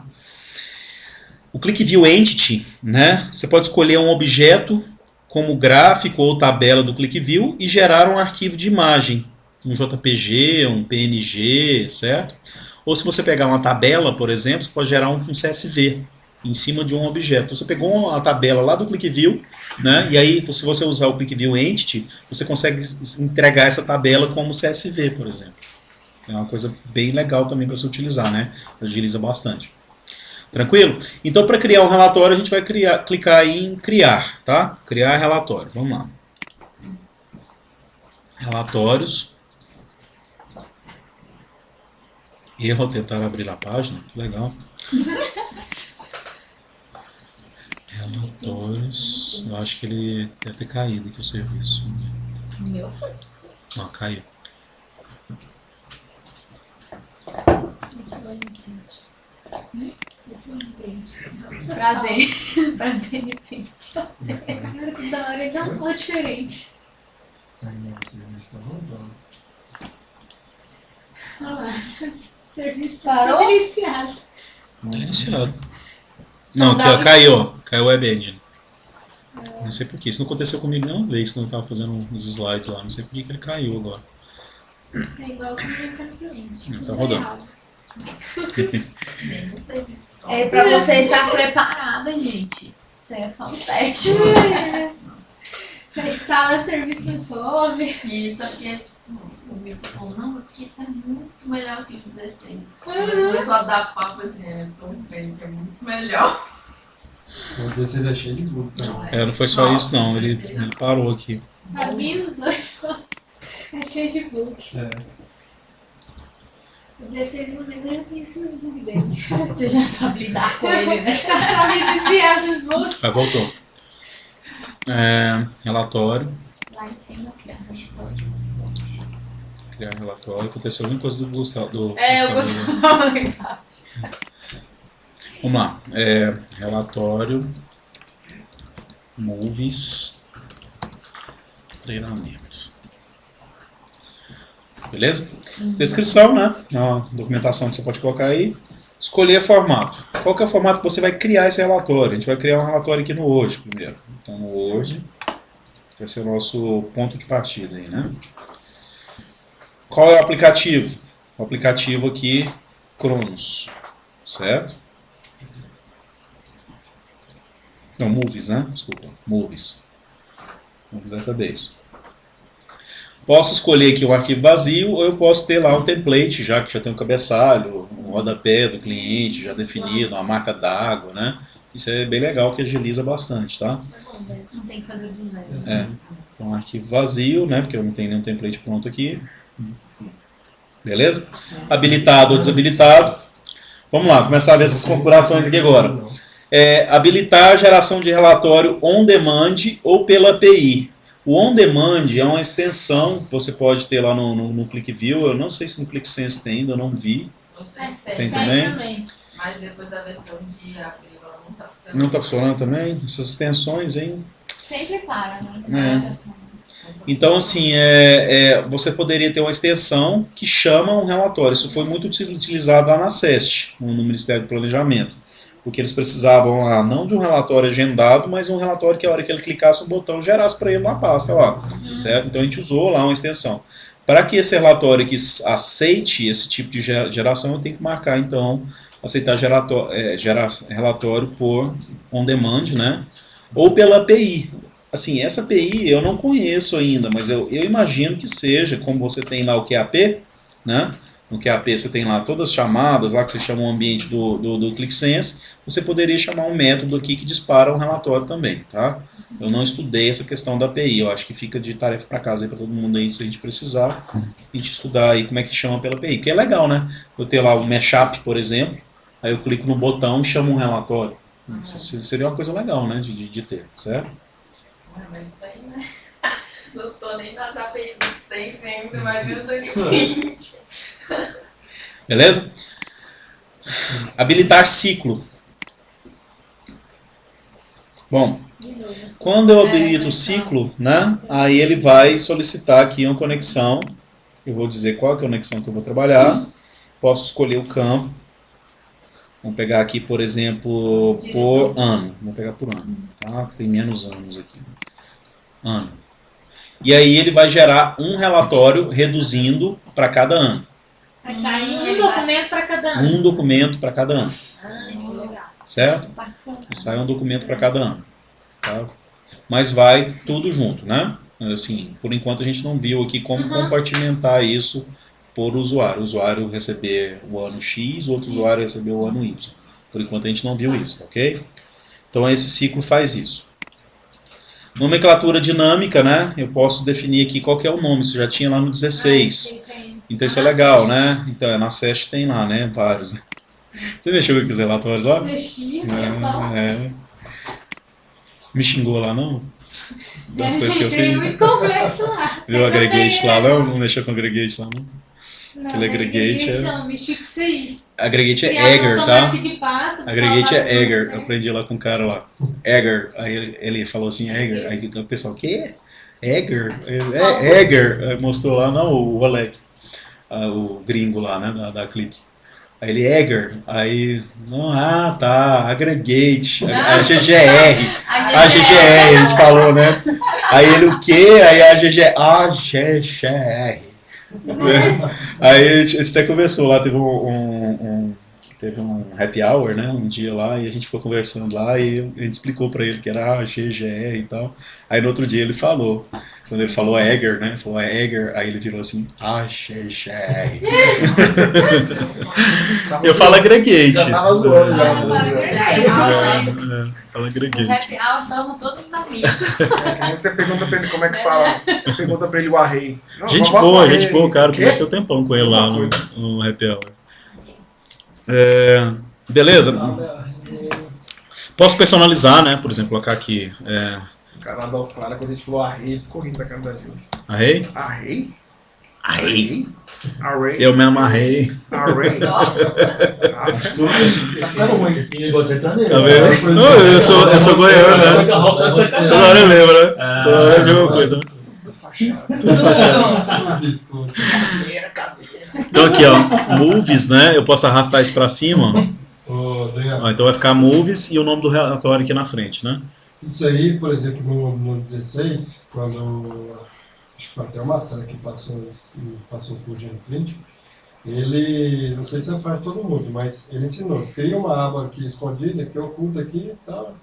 O ClickView Entity, né, você pode escolher um objeto como gráfico ou tabela do ClickView e gerar um arquivo de imagem, um JPG, um PNG, certo? Ou se você pegar uma tabela, por exemplo, você pode gerar um CSV em cima de um objeto. Você pegou uma tabela lá do ClickView, né? E aí, se você usar o ClickView Entity, você consegue entregar essa tabela como CSV, por exemplo. É uma coisa bem legal também para se utilizar, né? Agiliza bastante. Tranquilo? Então, para criar um relatório, a gente vai clicar em criar, tá? Criar relatório. Vamos lá. Relatórios. E eu vou tentar abrir a página, legal. Relatórios. Eu acho que ele deve ter caído aqui o serviço. Meu? Não, caiu. Prazer. Prazer de frente. Da hora ele dá um pouco diferente. Olha lá, o serviço Parou? tá iniciado. Tá iniciado. Não, aqui, ó, caiu, ó. Caiu o Web Engine. Não sei porquê. Isso não aconteceu comigo nenhuma vez quando eu tava fazendo os slides lá. Não sei por que ele caiu agora. É igual como ele tá no cliente. Tá rodando. Nem um serviço só. É pra você estar preparada, gente. Isso aí é só um teste. Você instala o serviço no sobe. E isso aqui é tipo, o meu falou, não, porque isso é muito melhor que o 16. Começou a adaptar pra assim, é tão bem, que é muito melhor. O 16 é cheio de bug. É, não foi só isso não. Ele parou aqui. Sabia os dois. É cheio de bug. É. 16 no mês eu já conheci os bugs dele. Você já sabe lidar com ele, né? Já sabia desviar dos bugs. Mas voltou. Relatório. Lá em cima, criar relatório. Criar relatório. Aconteceu alguma coisa do Gustavo. Eu gostava legal. Vamos lá. Relatório. Movies. Treinamento. Beleza? Descrição, né? A documentação que você pode colocar aí. Escolher formato. Qual que é o formato que você vai criar esse relatório? A gente vai criar um relatório aqui no Word primeiro. Então no Word vai ser o nosso ponto de partida aí, né? Qual é o aplicativo? O aplicativo aqui, Cronos. Certo? Não, Movies, né? Desculpa. Movies. Movies Database. Posso escolher aqui um arquivo vazio ou eu posso ter lá um template já que já tem um cabeçalho, um rodapé do cliente já definido, uma marca d'água, né? Isso é bem legal que agiliza bastante, tá? Não tem que fazer do zero. Então um arquivo vazio, né? Porque eu não tenho nenhum template pronto aqui. Beleza? Habilitado ou desabilitado. Vamos lá, começar a ver essas configurações aqui agora. Habilitar a geração de relatório on demand ou pela API. O On Demand é uma extensão que você pode ter lá no ClickView. Eu não sei se no ClickSense tem ainda, eu não vi. Vocês Tem também? Mas depois da versão de abril ela não está funcionando. Não está funcionando também? Essas extensões, hein? Sempre para, né? Então, assim, você poderia ter uma extensão que chama um relatório. Isso foi muito utilizado lá na SEST, no Ministério do Planejamento. Porque eles precisavam lá, não de um relatório agendado, mas um relatório que a hora que ele clicasse o botão gerasse para ele uma pasta lá, certo? Então a gente usou lá uma extensão. Para que esse relatório que aceite esse tipo de geração, eu tenho que marcar então, aceitar gerar relatório por on demand, né? Ou pela API. Assim, essa API eu não conheço ainda, mas eu imagino que seja, como você tem lá o QAP, né? No QAP você tem lá todas as chamadas, lá que você chama o ambiente do ClickSense, você poderia chamar um método aqui que dispara um relatório também, tá? Eu não estudei essa questão da API, eu acho que fica de tarefa para casa aí para todo mundo aí, se a gente precisar, a gente estudar aí como é que chama pela API, porque é legal, né? Eu ter lá o mashup, por exemplo, aí eu clico no botão e chamo um relatório. Isso seria uma coisa legal, né, de ter, certo? Mas isso aí, né? Não tô nem nas APIs do Sense ainda, imagina daqui a frente. Beleza? Habilitar ciclo. Bom, quando eu habilito o ciclo, né, aí ele vai solicitar aqui uma conexão. Eu vou dizer qual é a conexão que eu vou trabalhar. Posso escolher o campo. Vamos pegar aqui, por exemplo, por ano. Vamos pegar por ano, tá? Tem menos anos aqui. Ano. E aí ele vai gerar um relatório reduzindo para cada ano. Vai sair um documento para cada ano. Um documento para cada ano. Isso é legal. Certo? Sai um documento para cada ano. Tá? Mas vai tudo junto, né? Assim, por enquanto a gente não viu aqui como compartimentar isso por usuário. O usuário receber o ano X, outro usuário receber o ano Y. Por enquanto a gente não viu isso, ok? Então esse ciclo faz isso. Nomenclatura dinâmica, né? Eu posso definir aqui qual que é o nome, isso já tinha lá no 16. Então isso é legal, né? Então na SEST tem lá, né? Vários. Né? Você mexeu com os relatórios lá? Mexi, Me xingou lá, não? Das coisas que eu Tem fiz? muito complexo lá. Deu aggregate lá, não? Não mexeu com aggregate lá, não? Não, Aquele aggregate é... Não, mexi com isso aí. Aggregate é Criação Egger, tá? automática de pasta, Aggregate salvar é Egger. tudo, Eu aprendi lá com um cara lá. Egger. Aí ele falou assim, Egger. Aí o pessoal, o quê? Egger? É Egger. Aí mostrou lá, não, o Oleg. O gringo lá, né, da Click. Aí ele, Egger. Aí, não, tá, Aggregate. A GGR. A GGR, a gente falou, né? Aí ele, o quê? Aí a GGR. Aí a gente até conversou lá, teve teve um happy hour, né, um dia lá, e a gente ficou conversando lá e a gente explicou pra ele que era GGR e tal. Aí no outro dia ele falou, quando ele falou Egger, né, falou Egger, aí ele virou assim, GGR. Eu falo aggregate. Já tava zoando já. Fala aggregate. O happy hour toma todo mundo na mídia. Você pergunta pra ele como é que fala, pergunta pra ele o array. Não, Gente boa, cara, conversei um tempão com ele lá no happy hour. Beleza? Posso personalizar, né? Por exemplo, colocar aqui. O cara da Austrália, quando a gente falou array, ele ficou rindo da cara da gente. Array? Array? Array? Array? Eu mesmo array. Array? Tá ficando ruim. Esse negócio sertanejo. Tá vendo? Não, eu sou goiano, né? Toda hora eu lembro, né? Toda hora eu digo uma coisa. Tudo fachado. Então aqui, ó, movies, né? Eu posso arrastar isso pra cima. Ó, então vai ficar movies e o nome do relatório aqui na frente, né? Isso aí, por exemplo, no 16, quando acho que foi até o Marcelo que passou por dia no print, ele, não sei se é para todo mundo, mas ele ensinou, cria uma aba aqui escondida, que oculta aqui e tal,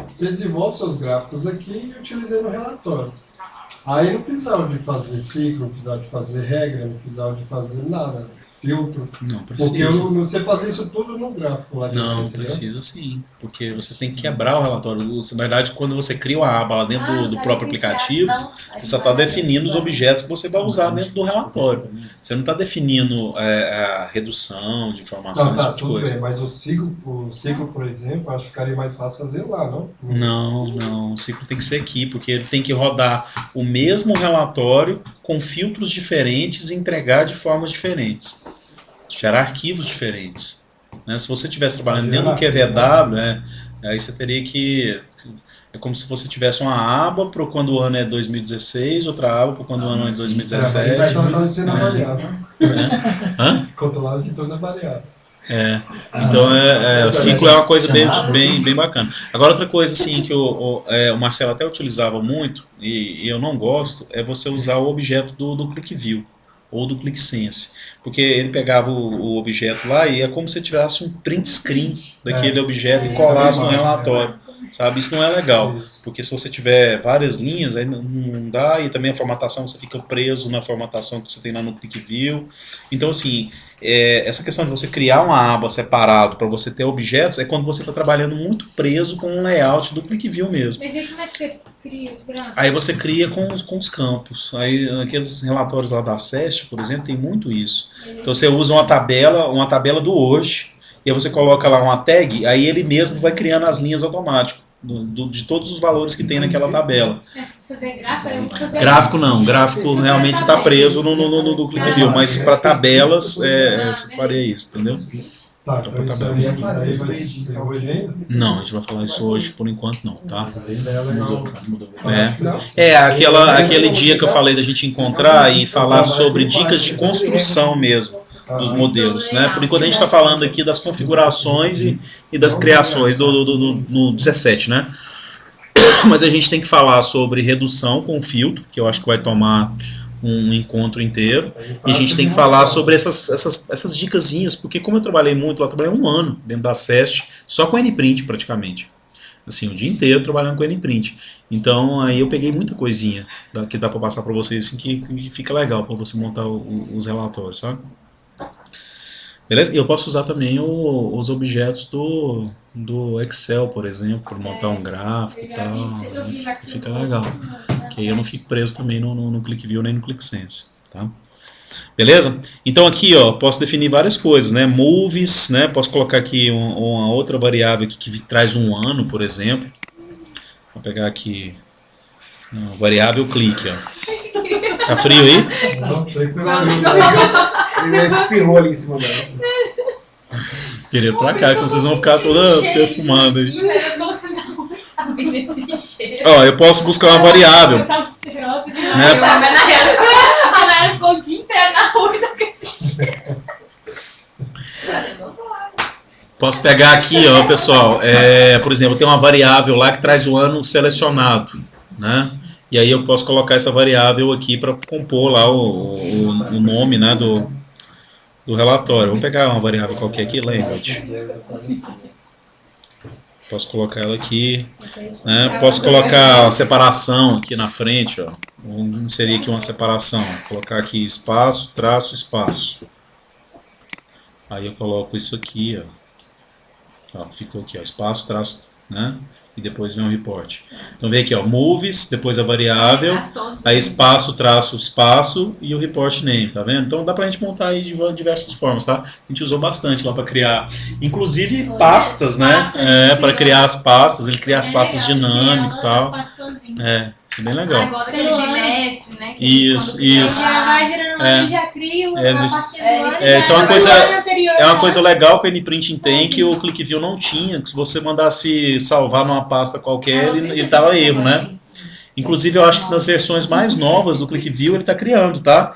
você desenvolve seus gráficos aqui e utiliza no relatório. Aí não precisava de fazer ciclo, não precisava de fazer regra, não precisava de fazer nada, filtro. Não precisa. Porque você fazer isso tudo no gráfico lá dentro. Não, precisa sim. Porque você tem que quebrar o relatório. Na verdade, quando você cria uma aba lá dentro do próprio aplicativo, você só está definindo os objetos que você vai usar dentro do relatório. Você não está definindo a redução de informação, esse tipo de coisa. Bem, mas o ciclo, por exemplo, acho que ficaria mais fácil fazer lá, não? Não. O ciclo tem que ser aqui, porque ele tem que rodar o mesmo relatório com filtros diferentes e entregar de formas diferentes. Gerar arquivos diferentes. Né? Se você estivesse trabalhando dentro do QVW, aí você teria que... É como se você tivesse uma aba para quando o ano é 2016, outra aba para quando o ano é 2017. Vai controlar se não variável. Controlar se torna variável. Então o ciclo é uma coisa bem bacana. Agora outra coisa assim que o Marcelo até utilizava muito, e eu não gosto, é você usar o objeto do ClickView ou do ClickSense, porque ele pegava o objeto lá e é como se tivesse um print screen daquele objeto e colasse no relatório. Sabe? Isso não é legal, porque se você tiver várias linhas, aí não dá, e também a formatação, você fica preso na formatação que você tem lá no ClickView. Então, assim, essa questão de você criar uma aba separado para você ter objetos, é quando você está trabalhando muito preso com um layout do ClickView mesmo. Mas e como é que você cria os gráficos? Aí você cria com os campos. Aí aqueles relatórios lá da SEST, por exemplo, tem muito isso. Então você usa uma tabela do hoje, e aí você coloca lá uma tag, aí ele mesmo vai criando as linhas automático de todos os valores que tem naquela tabela. Mas fazer gráfico, gráfico não, gráfico realmente está preso no ClickView, mas para tabelas você faria isso, entendeu? Tá, então isso aí vai ser hoje ainda? Não, a gente vai falar isso hoje por enquanto não, tá? Mudou. Aquele dia que eu falei da gente encontrar e falar sobre dicas de construção mesmo dos modelos, né? Por enquanto a gente está falando aqui das configurações e das criações no 17, né? Mas a gente tem que falar sobre redução com filtro, que eu acho que vai tomar um encontro inteiro, e a gente tem que falar sobre essas dicasinhas, porque como eu trabalhei muito, eu trabalhei 1 ano dentro da SEST, só com Nprint praticamente. Assim, o dia inteiro trabalhando com Nprint. Então aí eu peguei muita coisinha que dá para passar para vocês, assim, que fica legal para você montar os relatórios, sabe? Beleza? E eu posso usar também os objetos do Excel, por exemplo, para montar um gráfico e tal. Fica legal. Que aí eu não fico preso também no ClickView nem no ClickSense. Tá? Beleza? Então aqui, ó, posso definir várias coisas, né? Moves, né? Posso colocar aqui uma outra variável aqui que traz um ano, por exemplo. Vou pegar aqui uma variável clique, ó. Tá frio aí? Não, tranquilamente. Ele espirrou ali em cima dela. Queria ir pra cá, senão vocês vão ficar toda perfumada aí. Ó, eu posso buscar uma variável. Né? A Nayara ficou o dia inteiro na rua e não quer assistir. Posso pegar aqui, ó, pessoal, por exemplo, tem uma variável lá que traz o ano selecionado, né? E aí eu posso colocar essa variável aqui para compor lá o nome, né, do relatório. Vamos pegar uma variável qualquer aqui, language. Posso colocar ela aqui, né? Posso colocar uma separação aqui na frente, ó. Vamos inserir aqui uma separação. Vou colocar aqui espaço, traço, espaço. Aí eu coloco isso aqui, ó. Ficou aqui, ó, espaço, traço, né? E depois vem o report. Então vem aqui, ó, moves, depois a variável, aí espaço, traço, espaço e o report name, tá vendo? Então dá pra gente montar aí de diversas formas, tá? A gente usou bastante lá para criar, inclusive pastas, né? Para criar as pastas, ele cria as pastas dinâmicas e tal. Isso é bem legal. Agora aquele bimestre, né? Isso. Já vai virando ano, já cria a pastinha do ano. Isso é uma coisa legal que o NPrinting tem, que o ClickView não tinha, que se você mandasse salvar numa pasta qualquer, ele dava erro, né? Inclusive eu acho que nas versões mais novas do ClickView ele está criando, tá?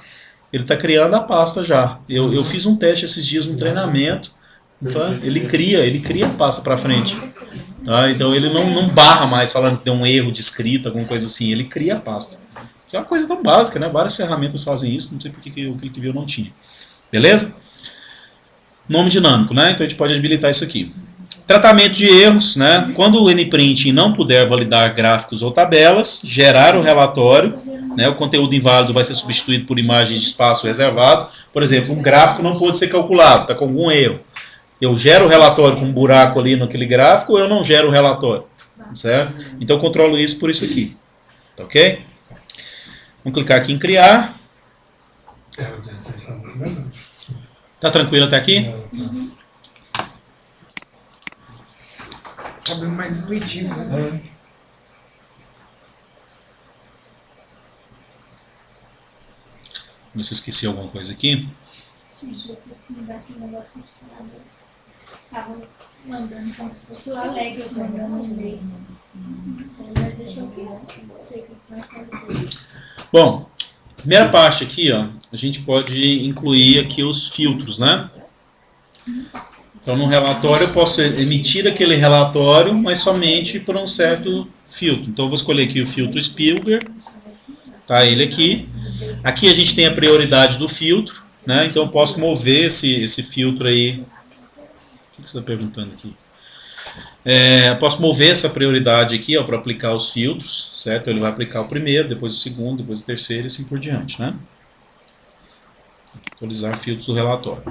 Ele está criando a pasta já. Eu fiz um teste esses dias no treinamento, então ele cria a pasta para frente. Tá? Então ele não barra mais falando que deu um erro de escrita, alguma coisa assim, ele cria a pasta. Que é uma coisa tão básica, né? Várias ferramentas fazem isso, não sei por que o ClickView não tinha. Beleza? Nome dinâmico, né? Então a gente pode habilitar isso aqui. Tratamento de erros, né? Quando o NPrinting não puder validar gráficos ou tabelas, gerar o relatório, né? O conteúdo inválido vai ser substituído por imagens de espaço reservado. Por exemplo, um gráfico não pode ser calculado, está com algum erro. Eu gero o relatório com um buraco ali naquele gráfico ou eu não gero o relatório? Certo? Então eu controlo isso por isso aqui. Tá ok? Vamos clicar aqui em criar. Tá tranquilo até aqui? Tá bem mais intuitivo, né? Vamos ver se eu esqueci alguma coisa aqui. Tava mandando como se fosse o Alex mandando um e-mail. Mas deixou que sei que vai ser. Bom, primeira parte aqui, ó, a gente pode incluir aqui os filtros, né? Então no relatório eu posso emitir aquele relatório, mas somente por um certo filtro. Então eu vou escolher aqui o filtro Spielberg, tá ele aqui. Aqui a gente tem a prioridade do filtro, né? Então eu posso mover esse filtro aí. O que você está perguntando aqui? Posso mover essa prioridade aqui para aplicar os filtros, certo? Ele vai aplicar o primeiro, depois o segundo, depois o terceiro e assim por diante, né? Atualizar filtros do relatório.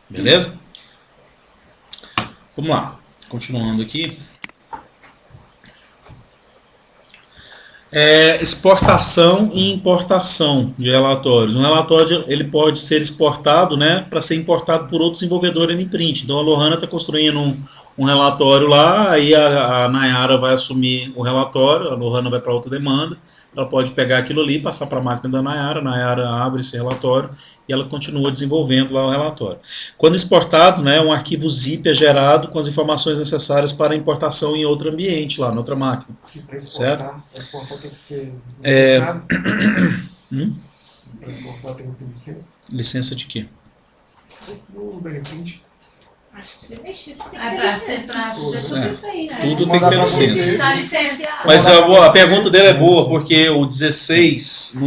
Beleza? Vamos lá. Continuando aqui. Exportação e importação de relatórios. Um relatório ele pode ser exportado, né, para ser importado por outro desenvolvedor NPrint. Então a Lohana está construindo um relatório lá, aí a Nayara vai assumir o relatório, a Lohana vai para outra demanda, ela pode pegar aquilo ali, passar para a máquina da Nayara, a Nayara abre esse relatório e ela continua desenvolvendo lá o relatório. Quando exportado, né, um arquivo zip é gerado com as informações necessárias para importação em outro ambiente, lá na outra máquina. Para exportar, certo? Para exportar tem que ser licenciado? Para exportar tem que ter licença? Licença de quê? O NPrint. Acho que você mexeu, você tem que Tudo isso aí, né? Tudo tem que ter licença. Mas a pergunta dele é boa, porque no 16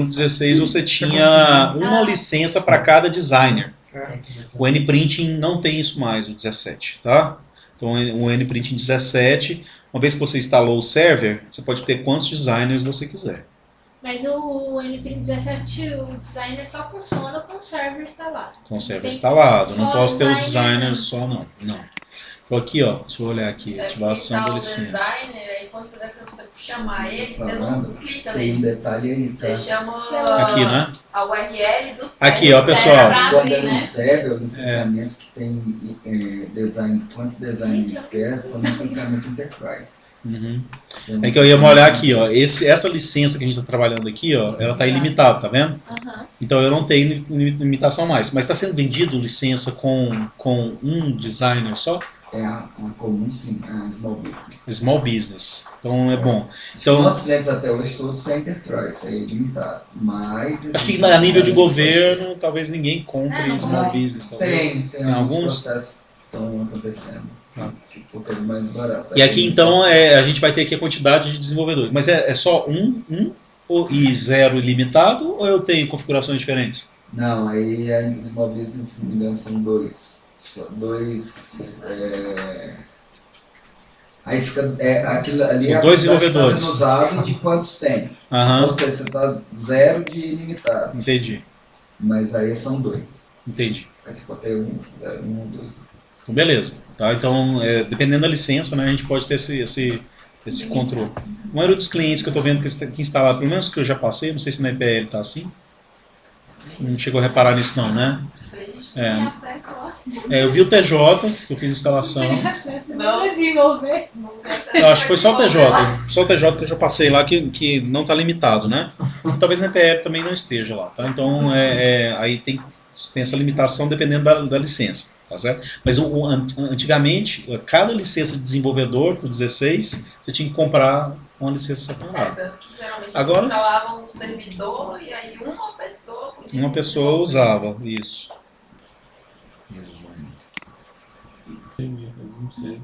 você tinha uma licença para cada designer. O NPrinting não tem isso mais, o 17, tá? Então o NPrinting 17, uma vez que você instalou o server, você pode ter quantos designers você quiser. Mas o NPrinting 17, o designer só funciona com o server instalado. Com o server instalado, não posso ter o designer só não. Então aqui, ó, deixa eu olhar aqui, ativação da licença. Designer, aí quando você der pra você puxar chamar ele, você não clica Tem um nele. detalhe aí, tá? Você chama Aqui, né? a URL do server. Aqui, ó, pessoal. Quando é um server, o licenciamento que tem designs, quantos designs quer, são licenciamento enterprise. Uhum. É que eu ia olhar aqui, ó. Essa licença que a gente está trabalhando aqui, ó, ela está ilimitada, tá vendo? Então eu não tenho limitação mais. Mas está sendo vendido licença com um designer só? É a comum, sim, a small business. Small business. Então é bom. Então, nossos clientes até hoje todos têm enterprise, é limitado. Mas acho que a nível de governo, talvez ninguém compre small business. Tem alguns processos que estão acontecendo. Porque é mais barato. E aqui então a gente vai ter aqui a quantidade de desenvolvedores. Mas é só um e 0 ilimitado ou eu tenho configurações diferentes? Não, aí a small business, se não me engano, são dois. Aí fica aquilo ali. São 2 desenvolvedores. Está sendo usado de quantos tem. Ou seja, você está 0 de ilimitado. Entendi. Mas aí são 2. Entendi. Aí você pode ter 1, 0, 1 ou 2. Então, beleza. Tá? Então, dependendo da licença, né, a gente pode ter esse controle. A maioria dos clientes que eu estou vendo que instalaram, pelo menos que eu já passei, não sei se na IPL está assim. Não chegou a reparar nisso não, né? Eu vi o TJ, que eu fiz instalação. Não desenvolver. Eu acho que foi só o TJ. Só o TJ que eu já passei lá, que não está limitado, né? E talvez na IPL também não esteja lá, tá? Então, aí tem essa limitação dependendo da licença. Tá certo? Mas antigamente, cada licença de desenvolvedor para 16, você tinha que comprar uma licença separada. Tanto que geralmente agora eles instalavam um servidor e aí uma pessoa usava isso. Entendi, eu não sei.